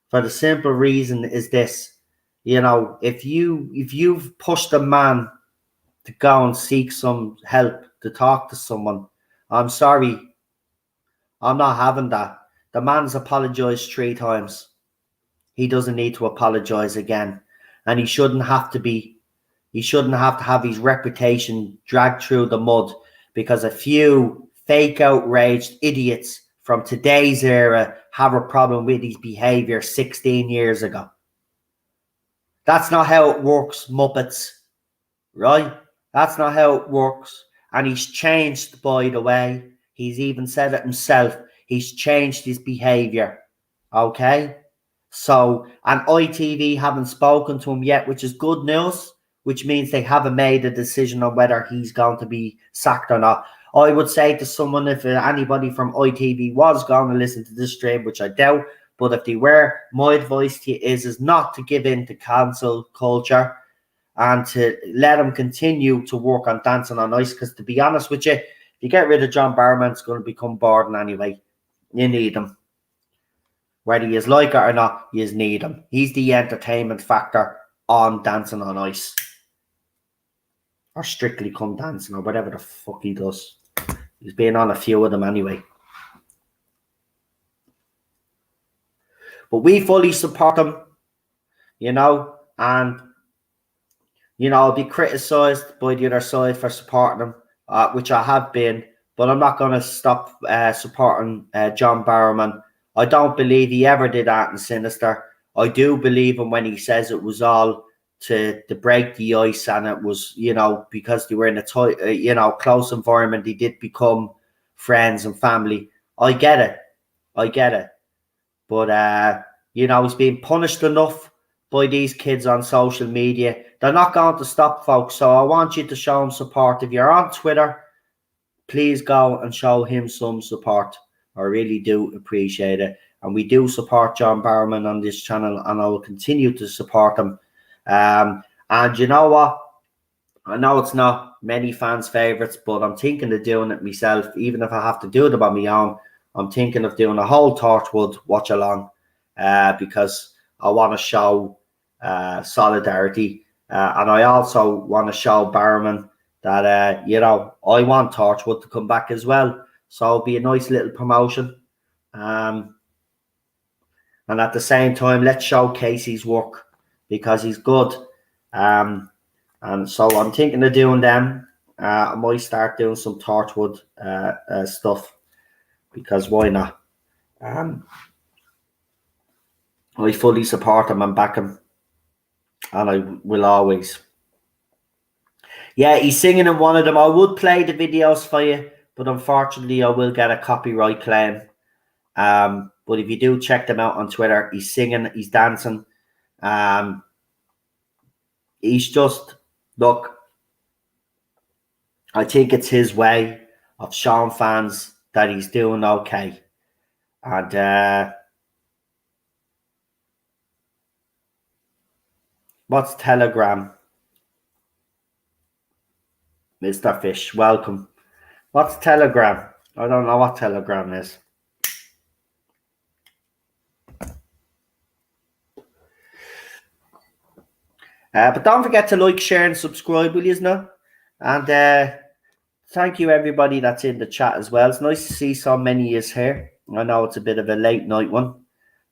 for the simple reason is this, if you've pushed a man to go and seek some help, to talk to someone, I'm sorry, I'm not having that. The man's apologized 3 times. He doesn't need to apologize again. And he shouldn't have to have his reputation dragged through the mud because a few fake outraged idiots from today's era have a problem with his behavior 16 years ago. That's not how it works, Muppets. Right? That's not how it works. And he's changed, by the way. He's even said it himself. He's changed his behavior. Okay? So, and ITV haven't spoken to him yet, which is good news, which means they haven't made a decision on whether he's going to be sacked or not. I would say to someone, if anybody from ITV was going to listen to this stream, which I doubt, but if they were, my advice to you is not to give in to cancel culture and to let him continue to work on Dancing on Ice, because to be honest with you, if you get rid of John Barrowman, it's going to become boring anyway. You need him. Whether you like it or not, you need him. He's the entertainment factor on Dancing on Ice. Or Strictly Come Dancing, or whatever the fuck he does. He's been on a few of them anyway. But we fully support him, and, I'll be criticised by the other side for supporting him, which I have been, but I'm not going to stop supporting John Barrowman. I don't believe he ever did that in Sinister. I do believe him when he says it was all to break the ice, and it was, because they were in a tight, close environment, they did become friends and family. I get it. But, he's being punished enough by these kids on social media. They're not going to stop, folks. So I want you to show him support. If you're on Twitter, please go and show him some support. I really do appreciate it. And we do support John Barrowman on this channel, and I will continue to support him. And you know what? I know it's not many fans' favourites, but I'm thinking of doing it myself. Even if I have to do it on my own, I'm thinking of doing a whole Torchwood watch along, because I want to show solidarity. And I also want to show Barrowman that, I want Torchwood to come back as well. So it'll be a nice little promotion. And at the same time, let's show Casey's work, because he's good. And so I'm thinking of doing them. I might start doing some Torchwood stuff, because why not? I fully support him and back him, and I will always. Yeah, he's singing in one of them. I would play the videos for you, but unfortunately I will get a copyright claim. But if you do check them out on Twitter, he's singing, he's dancing. He's just, look, I think it's his way of showing fans that he's doing okay. And what's Telegram? Mr. Fish, welcome. What's Telegram? I don't know what Telegram is. But don't forget to like, share, and subscribe, will you know? And thank you everybody that's in the chat as well. It's nice to see so many is here. I know it's a bit of a late night one,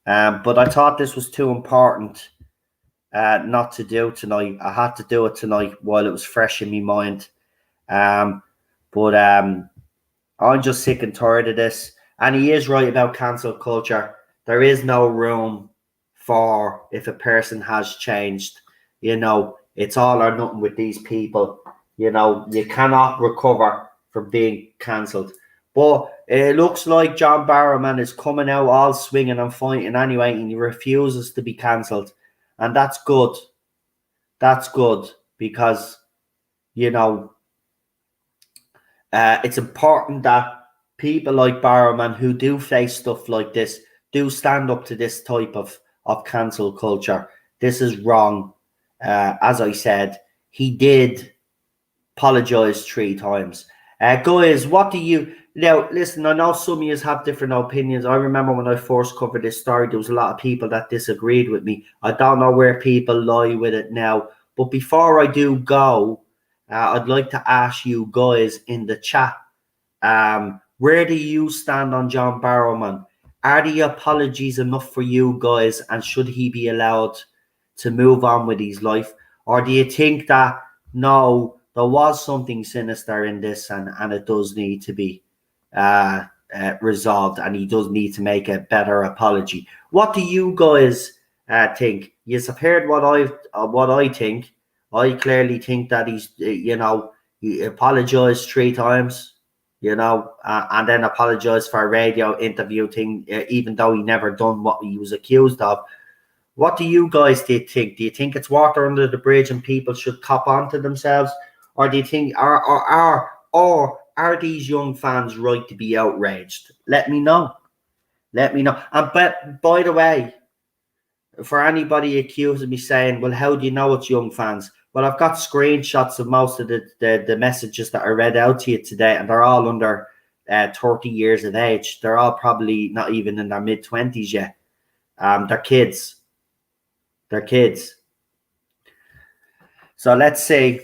but I thought this was too important not to do tonight. I had to do it tonight while it was fresh in my mind. But I'm just sick and tired of this. And he is right about cancel culture. There is no room for if a person has changed. It's all or nothing with these people. You cannot recover from being cancelled. But it looks like John Barrowman is coming out all swinging and fighting anyway, and he refuses to be cancelled. And that's good. That's good because, it's important that people like Barrowman who do face stuff like this do stand up to this type of cancel culture. This is wrong. As I said, he did apologize 3 times. Guys, what do you... Now, listen, I know some of you have different opinions. I remember when I first covered this story, there was a lot of people that disagreed with me. I don't know where people lie with it now. But before I do go, I'd like to ask you guys in the chat, where do you stand on John Barrowman? Are the apologies enough for you guys, and should he be allowed to move on with his life? Or do you think that, no, there was something sinister in this and it does need to be resolved, and he does need to make a better apology? What do you guys think? You've heard what I think. I clearly think that he apologized 3 times, and then apologized for a radio interview thing, even though he never done what he was accused of. What do you guys think? Do you think it's water under the bridge and people should cop on to themselves? Or do you think, or are these young fans right to be outraged? Let me know. And by the way, for anybody accusing me saying, well, how do you know it's young fans? Well, I've got screenshots of most of the messages that I read out to you today, and they're all under 30 years of age. They're all probably not even in their mid-20s yet. They're kids. They're kids. So let's see.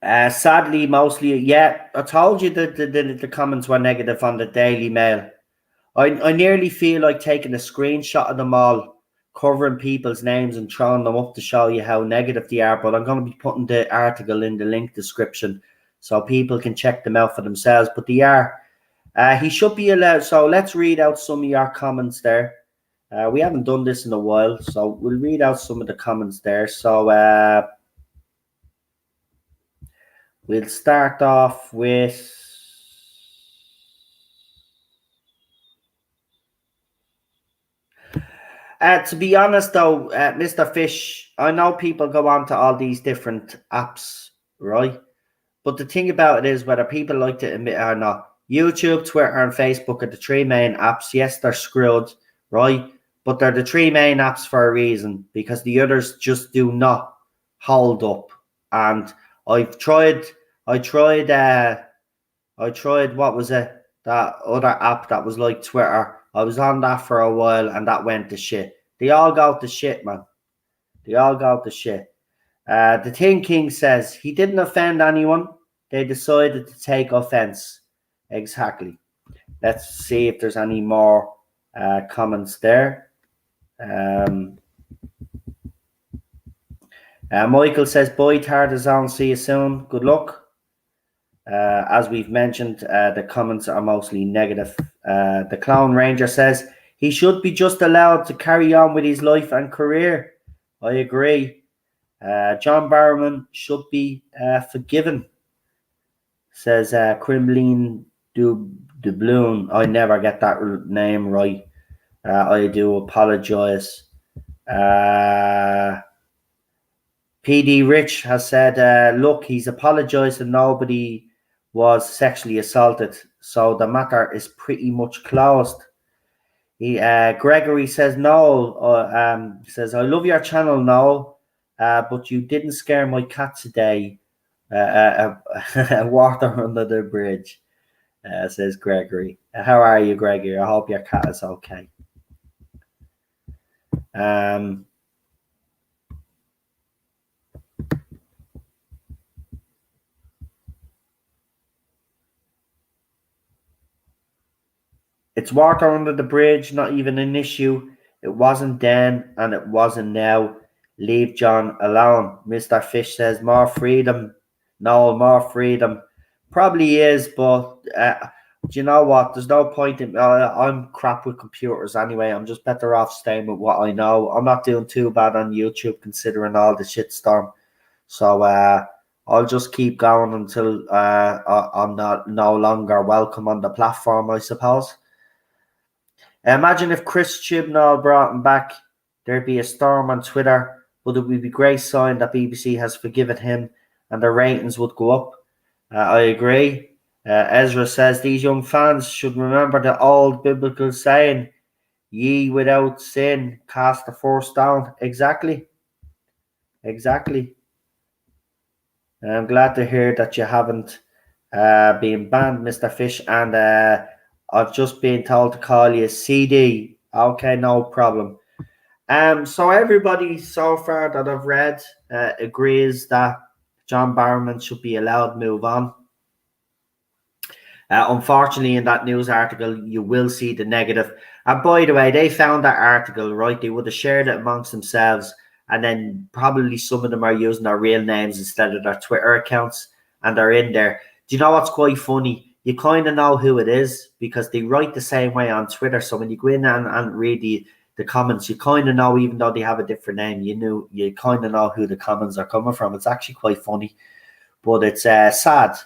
Sadly, mostly, yeah, I told you that the comments were negative on the Daily Mail. I nearly feel like taking a screenshot of them all, covering people's names and throwing them up to show you how negative they are, but I'm going to be putting the article in the link description so people can check them out for themselves. But they are. He should be allowed. So let's read out some of your comments there. We haven't done this in a while, so we'll read out some of the comments there. So we'll start off with... to be honest, though, Mr. Fish, I know people go on to all these different apps, right? But the thing about it is, whether people like to admit it or not, YouTube, Twitter, and Facebook are the 3 main apps. Yes, they're screwed, right? But they're the 3 main apps for a reason, because the others just do not hold up. And I tried, what was it? That other app that was like Twitter. I was on that for a while and that went to shit. They all go to shit, man. They all go to shit. The Thing King says he didn't offend anyone. They decided to take offense. Exactly. Let's see if there's any more comments there. Michael says, bye, Tarzan. See you soon. Good luck. As we've mentioned, the comments are mostly negative. The Clown Ranger says he should be just allowed to carry on with his life and career. I agree. John Barrowman should be forgiven, says Crimlene Dubloon. I never get that name right. I do apologize. PD Rich has said, look, he's apologized and nobody was sexually assaulted, so the matter is pretty much closed. Gregory says, no, says, I love your channel, no, but you didn't scare my cat today. Water under the bridge, says Gregory. How are you, Gregory? I hope your cat is okay. It's water under the bridge, not even an issue. It wasn't then and it wasn't now. Leave John alone. Mr. Fish says more freedom. No, more freedom. Probably is, but do you know what? There's no point in. I'm crap with computers anyway. I'm just better off staying with what I know. I'm not doing too bad on YouTube considering all the shitstorm. So I'll just keep going until I'm not no longer welcome on the platform, I suppose. Imagine if Chris Chibnall brought him back. There'd be a storm on Twitter, but it would be a great sign that BBC has forgiven him and their ratings would go up. I agree. Ezra says these young fans should remember the old biblical saying, ye without sin cast the first stone. Exactly. I'm glad to hear that you haven't been banned, Mr. Fish, and I've just been told to call you CD. Okay, no problem. So everybody so far that I've read agrees that John Barrowman should be allowed to move on. Unfortunately, in that news article, you will see the negative. And by the way, they found that article, right? They would have shared it amongst themselves. And then probably some of them are using their real names instead of their Twitter accounts. And they're in there. Do you know what's quite funny? You kind of know who it is because they write the same way on Twitter. So when you go in and read the comments, you kind of know, even though they have a different name, you kind of know who the comments are coming from. It's actually quite funny. But it's sad.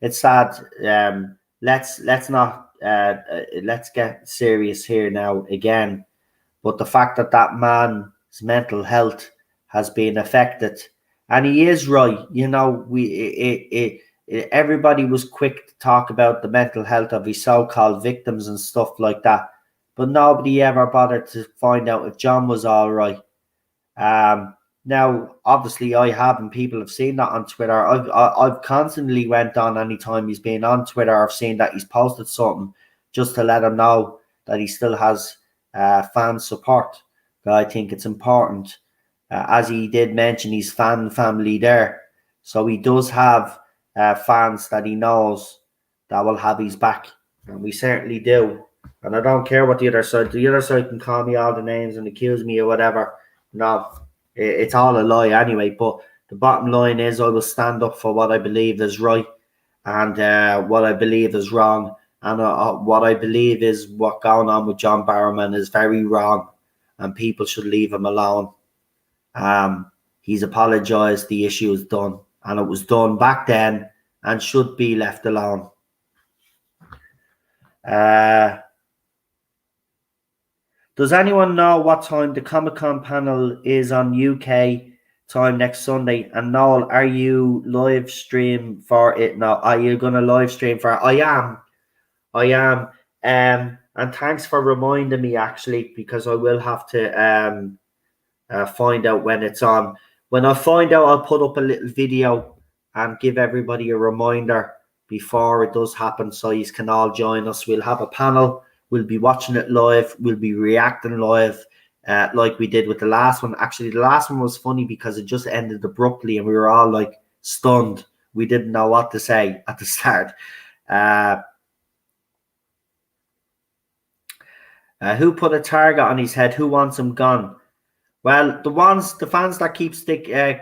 It's sad. Let's get serious here now again. But the fact that man's mental health has been affected, and he is right. You know, everybody was quick to talk about the mental health of his so-called victims and stuff like that, but nobody ever bothered to find out if John was all right. Now, obviously, I haven't. People have seen that on Twitter. I've constantly went on anytime he's been on Twitter. I've seen that he's posted something just to let him know that he still has fan support. But I think it's important, as he did mention his fan family there. So he does have fans that he knows that will have his back, and we certainly do. And I don't care what the other side can call me all the names and accuse me or whatever. No. It's all a lie anyway, but the bottom line is I will stand up for what I believe is right and what I believe is wrong. And what I believe is what going on with John Barrowman is very wrong and people should leave him alone. He's apologised, the issue is done. And it was done back then and should be left alone. Does anyone know what time the Comic-Con panel is on UK time next Sunday? And Noel, are you live stream for it now? Are you going to live stream for it? I am. And thanks for reminding me, actually, because I will have to find out when it's on. When I find out, I'll put up a little video and give everybody a reminder before it does happen so you can all join us. We'll have a panel. We'll be watching it live. We'll be reacting live like we did with the last one. Actually, the last one was funny because it just ended abruptly and we were all like stunned. We didn't know what to say at the start. Who put a target on his head? Who wants him gone? Well, the fans that keep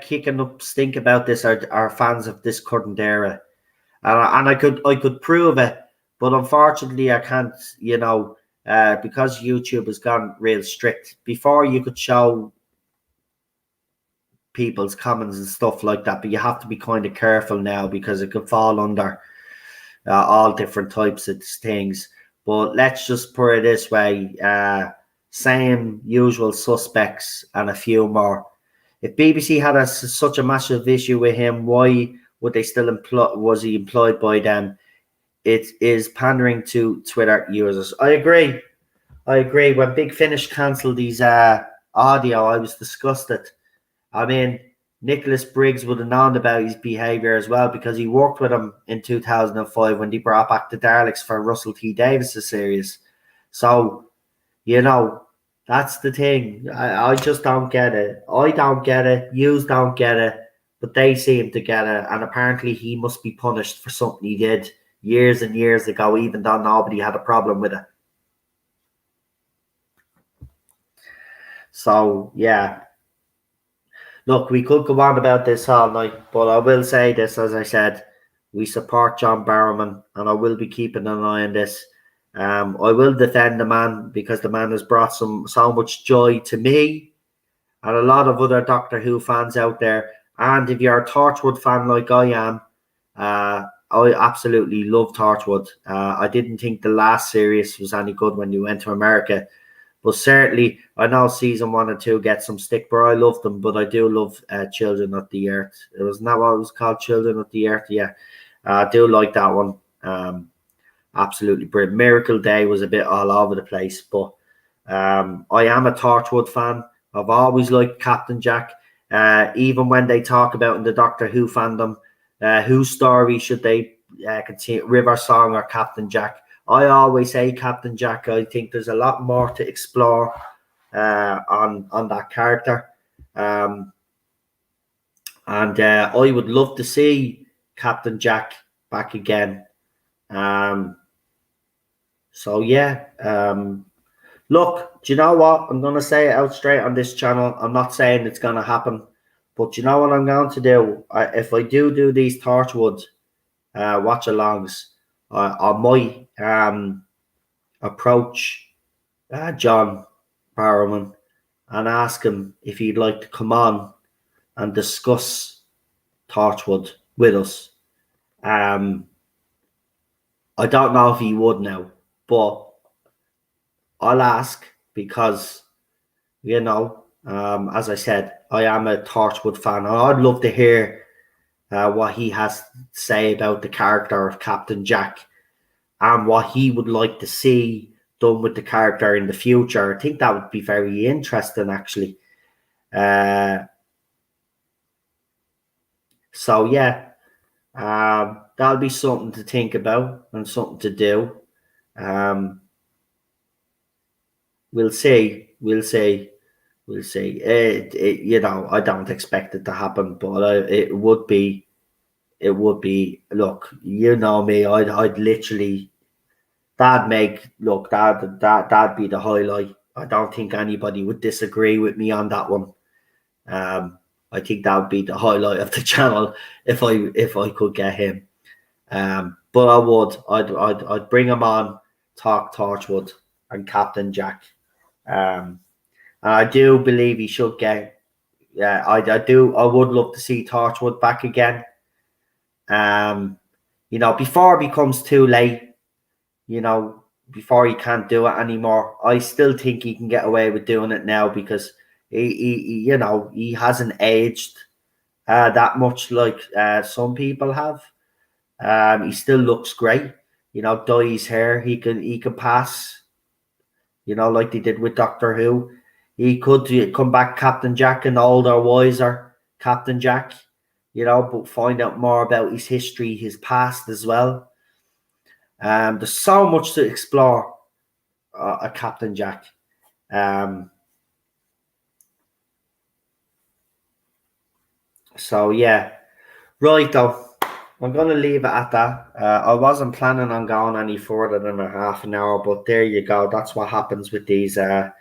kicking up stink about this are fans of this current era. And I could prove it. But unfortunately, I can't, because YouTube has gone real strict. Before, you could show people's comments and stuff like that, but you have to be kind of careful now because it could fall under all different types of things. But let's just put it this way. Same usual suspects and a few more. If BBC had such a massive issue with him, why would they still was he employed by them? It is pandering to Twitter users. I agree. When Big Finish cancelled his audio, I was disgusted. I mean, Nicholas Briggs would have known about his behaviour as well because he worked with him in 2005 when they brought back the Daleks for Russell T Davis's series. So, that's the thing. I just don't get it. I don't get it. Yous don't get it. But they seem to get it. And apparently he must be punished for something he did years and years ago, even though nobody had a problem with it. So yeah, look, we could go on about this all night, but I will say this, as I said, we support John Barrowman, and I will be keeping an eye on this. I will defend the man because the man has brought so much joy to me and a lot of other Doctor Who fans out there. And if you're a Torchwood fan like I am, I absolutely love Torchwood. I didn't think the last series was any good when you went to America, but certainly I know season 1 and 2 get some stick, but I love them. But I do love Children of the Earth. It was not what it was called, Children of the Earth. Yeah, I do like that one. Absolutely brilliant. Miracle Day was a bit all over the place, but I am a Torchwood fan. I've always liked Captain Jack. Even when they talk about in the Doctor Who fandom, whose story should they continue, River Song or Captain Jack? I always say Captain Jack. I think there's a lot more to explore on that character, and I would love to see Captain Jack back again. So yeah. Look, do you know what? I'm going to say it out straight on this channel. I'm not saying it's going to happen, but do you know what I'm going to do? If I do these Torchwood watch-alongs, I might approach John Barrowman and ask him if he'd like to come on and discuss Torchwood with us. I don't know if he would now, but I'll ask because, you know, as I said, I am a Torchwood fan. I'd love to hear what he has to say about the character of Captain Jack and what he would like to see done with the character in the future. I think that would be very interesting, actually. So, yeah, that'll be something to think about and something to do. We'll see. You know, I don't expect it to happen, but it would be. Look, you know me. I'd literally. That'd be the highlight. I don't think anybody would disagree with me on that one. I think that would be the highlight of the channel if I could get him. But I would. I'd bring him on, talk Torchwood and Captain Jack. And I do believe he should get. Yeah, I would love to see Torchwood back again. You know, before it becomes too late. You know, before he can't do it anymore. I still think he can get away with doing it now because he you know, he hasn't aged that much like some people have. He still looks great. You know, dye his hair. He can pass. You know, like they did with Doctor Who. He could come back Captain Jack, an older, wiser Captain Jack, you know, but find out more about his history, his past as well. There's so much to explore a Captain Jack. So, yeah. Right, though. I'm going to leave it at that. I wasn't planning on going any further than a half an hour, but there you go. That's what happens with these kind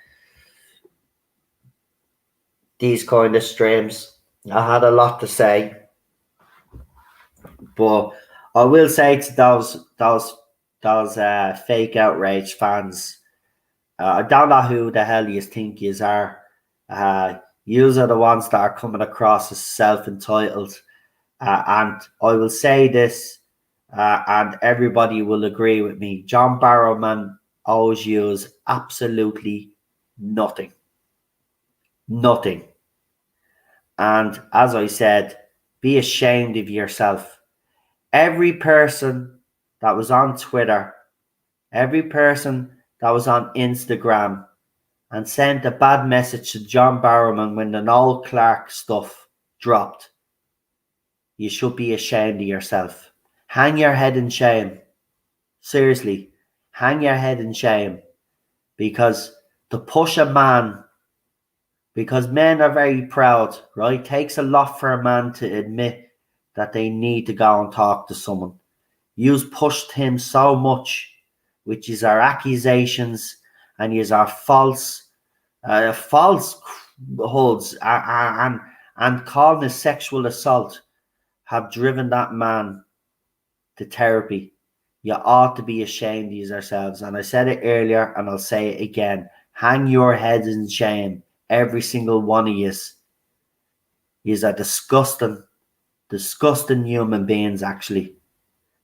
of streams. I had a lot to say, but I will say to those fake Outrage fans, I don't know who the hell you think you are. Yous are the ones that are coming across as self-entitled. And I will say this, and everybody will agree with me. John Barrowman owes you absolutely nothing. Nothing. And as I said, be ashamed of yourself. Every person that was on Twitter, every person that was on Instagram and sent a bad message to John Barrowman when the Noel Clarke stuff dropped, you should be ashamed of yourself. Hang your head in shame. Seriously, hang your head in shame. Because to push a man, because men are very proud, right? It takes a lot for a man to admit that they need to go and talk to someone. You've pushed him so much, which is our accusations and is our false falsehoods and calling it sexual assault have driven that man to therapy. You ought to be ashamed of yourselves. And I said it earlier and I'll say it again. Hang your heads in shame, every single one of yous. Yous are disgusting human beings, actually.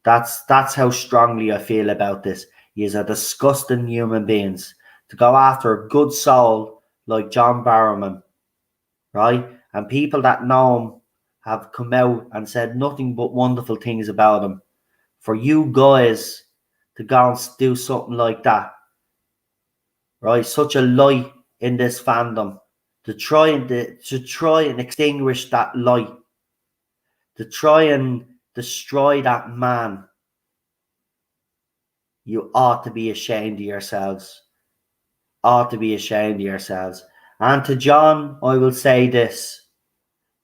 That's how strongly I feel about this. Yous are disgusting human beings. To go after a good soul like John Barrowman, right? And people that know him have come out and said nothing but wonderful things about him. For you guys to go and do something like that, right? Such a light in this fandom, to try and extinguish that light, to try and destroy that man. You ought to be ashamed of yourselves. Ought to be ashamed of yourselves. And to John, I will say this.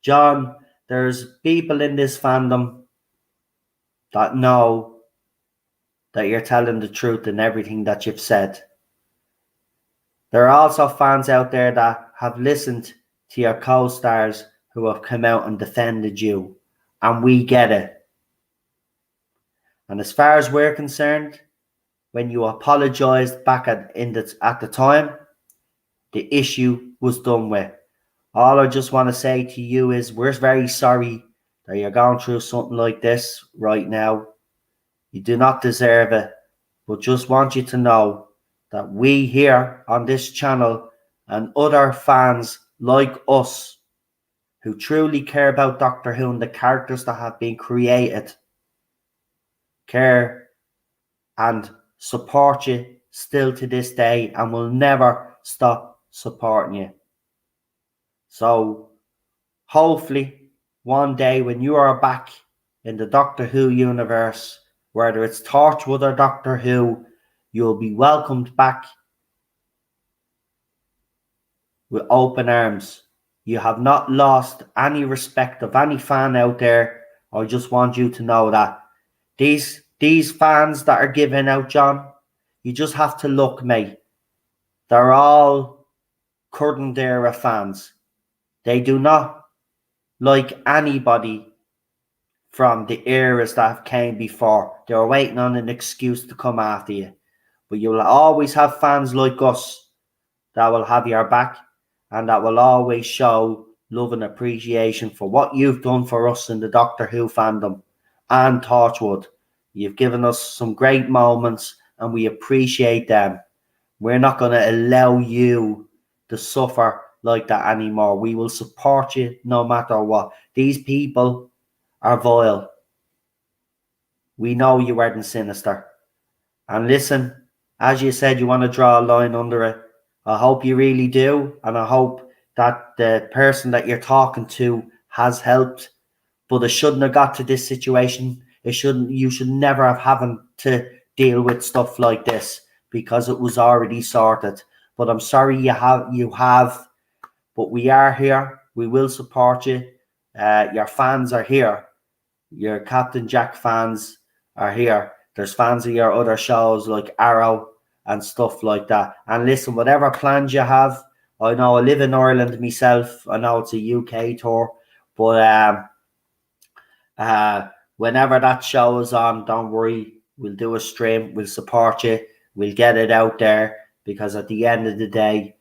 John, there's people in this fandom that know that you're telling the truth in everything that you've said. There are also fans out there that have listened to your co-stars who have come out and defended you. And we get it. And as far as we're concerned, when you apologised back at the time, the issue was done with. All I just want to say to you is we're very sorry that you're going through something like this right now. You do not deserve it, but just want you to know that we here on this channel and other fans like us who truly care about Doctor Who and the characters that have been created care and support you still to this day and will never stop supporting you. So hopefully one day when you are back in the Doctor Who universe, whether it's Torchwood or Doctor Who, you'll be welcomed back with open arms. You have not lost any respect of any fan out there. I just want you to know that these fans that are giving out, John, you just have to look, mate. They're all current era fans. They do not like anybody from the eras that came before. They were waiting on an excuse to come after you. But you will always have fans like us that will have your back and that will always show love and appreciation for what you've done for us in the Doctor Who fandom and Torchwood. You've given us some great moments and we appreciate them. We're not going to allow you to suffer like that anymore. We will support you no matter what. These people are vile. We know you weren't sinister. And listen, as you said, you want to draw a line under it. I hope you really do. And I hope that the person that you're talking to has helped. But it shouldn't have got to this situation. You should never have having to deal with stuff like this because it was already sorted. But I'm sorry you have. But we are here. We will support you. Your fans are here. Your Captain Jack fans are here. There's fans of your other shows like Arrow and stuff like that. And listen, whatever plans you have, I know I live in Ireland myself. I know it's a UK tour, but whenever that show is on, don't worry. We'll do a stream. We'll support you. We'll get it out there because at the end of the day,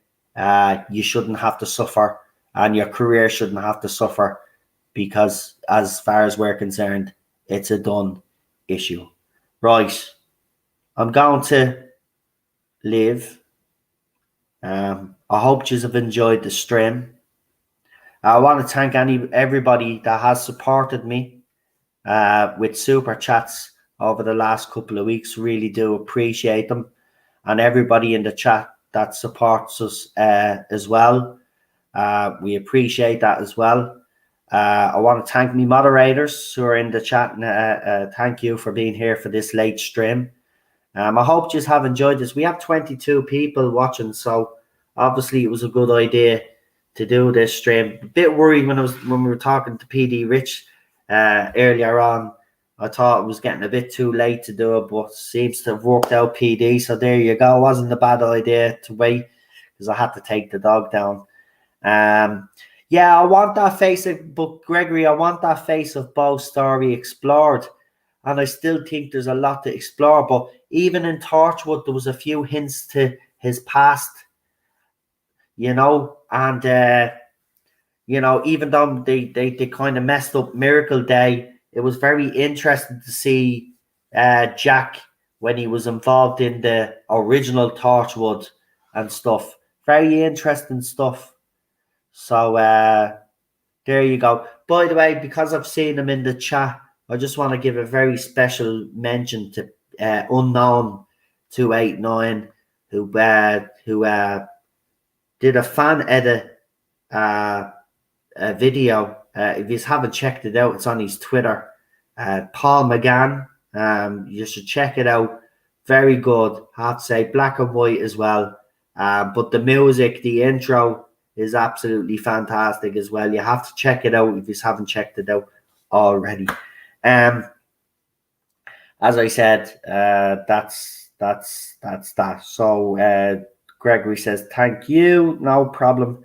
you shouldn't have to suffer and your career shouldn't have to suffer because as far as we're concerned, it's a done issue. Right. I'm going to leave. I hope you have enjoyed the stream. I want to thank everybody that has supported me with super chats over the last couple of weeks. Really do appreciate them. And everybody in the chat that supports us as well. We appreciate that as well. I want to thank my moderators who are in the chat. Thank you for being here for this late stream. I hope you have enjoyed this. We have 22 people watching, so obviously it was a good idea to do this stream. A bit worried when we were talking to PD Rich earlier on. I thought it was getting a bit too late to do it, but seems to have worked out, PD. So there you go. It wasn't a bad idea to wait because I had to take the dog down. Yeah, I want that face of, but Gregory, I want that face of Bo story explored. And I still think there's a lot to explore. But even in Torchwood, there was a few hints to his past, and even though they kind of messed up Miracle Day, it was very interesting to see Jack when he was involved in the original Torchwood and stuff. Very interesting stuff. So there you go. By the way, because I've seen him in the chat, I just want to give a very special mention to Unknown 289, who did a fan edit video. If you haven't checked it out, it's on his Twitter. Paul McGann. You should check it out. Very good. I have to say, black and white as well. But the music, the intro is absolutely fantastic as well. You have to check it out if you haven't checked it out already. As I said, that's that. So Gregory says thank you, no problem.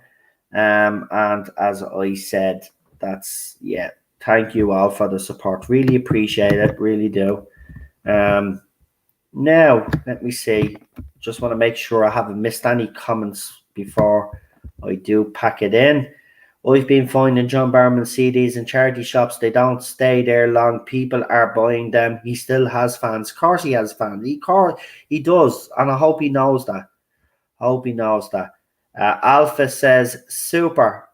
And as I said, thank you all for the support. Really appreciate it, really do. Now let me see. Just want to make sure I haven't missed any comments before I do pack it in. I've been finding John Barrowman CDs in charity shops. They don't stay there long. People are buying them. He still has fans. Of course he has fans. He does. And I hope he knows that. Alpha says, super.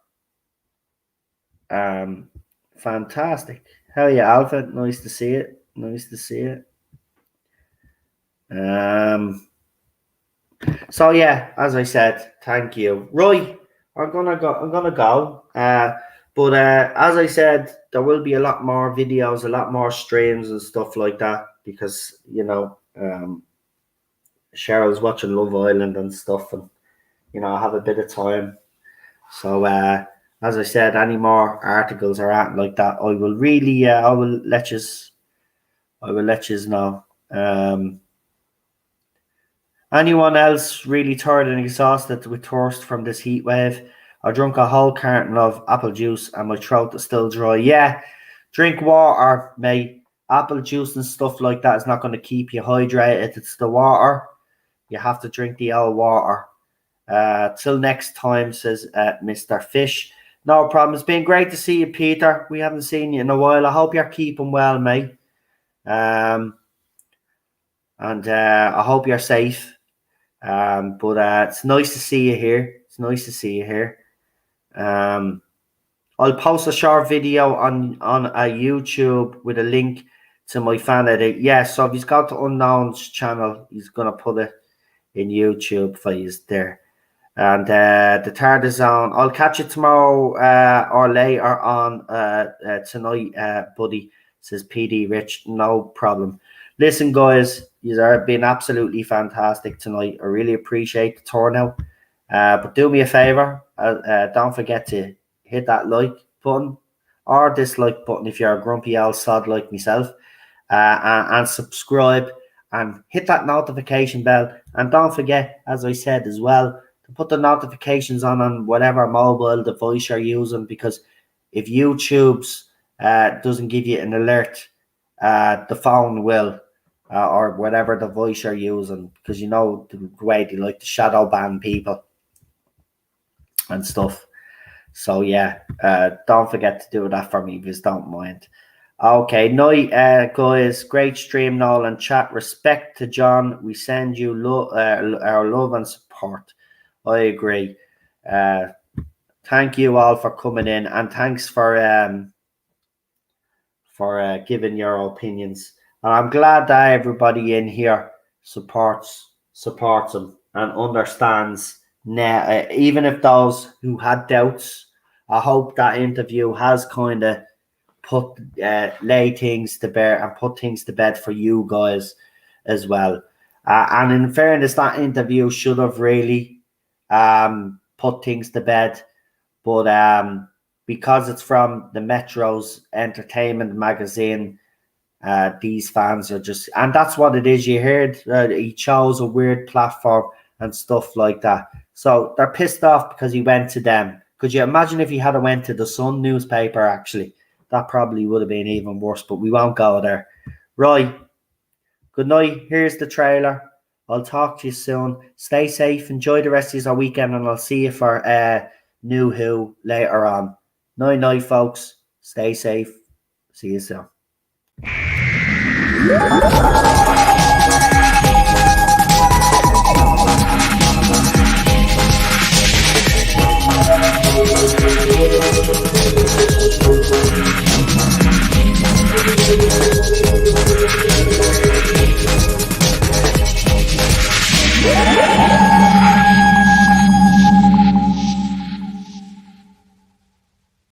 Fantastic. How are you, Alpha? Nice to see it. So yeah, as I said, thank you. Right, I'm gonna go. But as I said, there will be a lot more videos, a lot more streams and stuff like that, because Cheryl's watching Love Island and stuff, and I have a bit of time. So as I said, any more articles or anything like that, I will really I will let you know. Anyone else really tired and exhausted with thirst from this heat wave? I drank a whole carton of apple juice and my throat is still dry. Yeah, drink water, mate. Apple juice and stuff like that is not going to keep you hydrated. It's the water. You have to drink the old water. Till next time, says Mr. Fish. No problem. It's been great to see you, Peter. We haven't seen you in a while. I hope you're keeping well, mate. And I hope you're safe. But it's nice to see you here. I'll post a short video on a YouTube with a link to my fan edit. Yeah, so if he's got to Unknown's channel, he's gonna put it in YouTube for you there. And the third is on. I'll catch you tomorrow or later on tonight, buddy, says PD Rich. No problem. Listen, guys, you have been absolutely fantastic tonight. I really appreciate the turnout. But do me a favor, don't forget to hit that like button or dislike button if you're a grumpy old sod like myself, and subscribe and hit that notification bell. And don't forget, as I said as well, to put the notifications on whatever mobile device you're using, because if YouTube's doesn't give you an alert, the phone will, or whatever device you're using, because the way they like to shadow ban people and stuff. So yeah, don't forget to do that for me if you don't mind. Okay, night, guys. Great stream, Nolan. Chat. Respect to John. We send you our love and support. I agree. Thank you all for coming in, and thanks for giving your opinions. And I'm glad that everybody in here supports him and understands now. Even if those who had doubts, I hope that interview has kind of lay things to bear and put things to bed for you guys as well. And in fairness, that interview should have really put things to bed, but because it's from the Metro's entertainment magazine, these fans are just, and that's what it is. You heard he chose a weird platform and stuff like that. So they're pissed off because he went to them. Could you imagine if he had went to the Sun newspaper, actually? That probably would have been even worse, but we won't go there. Right. Good night. Here's the trailer. I'll talk to you soon. Stay safe. Enjoy the rest of your weekend, and I'll see you for New Who later on. Night, night, folks. Stay safe. See you soon.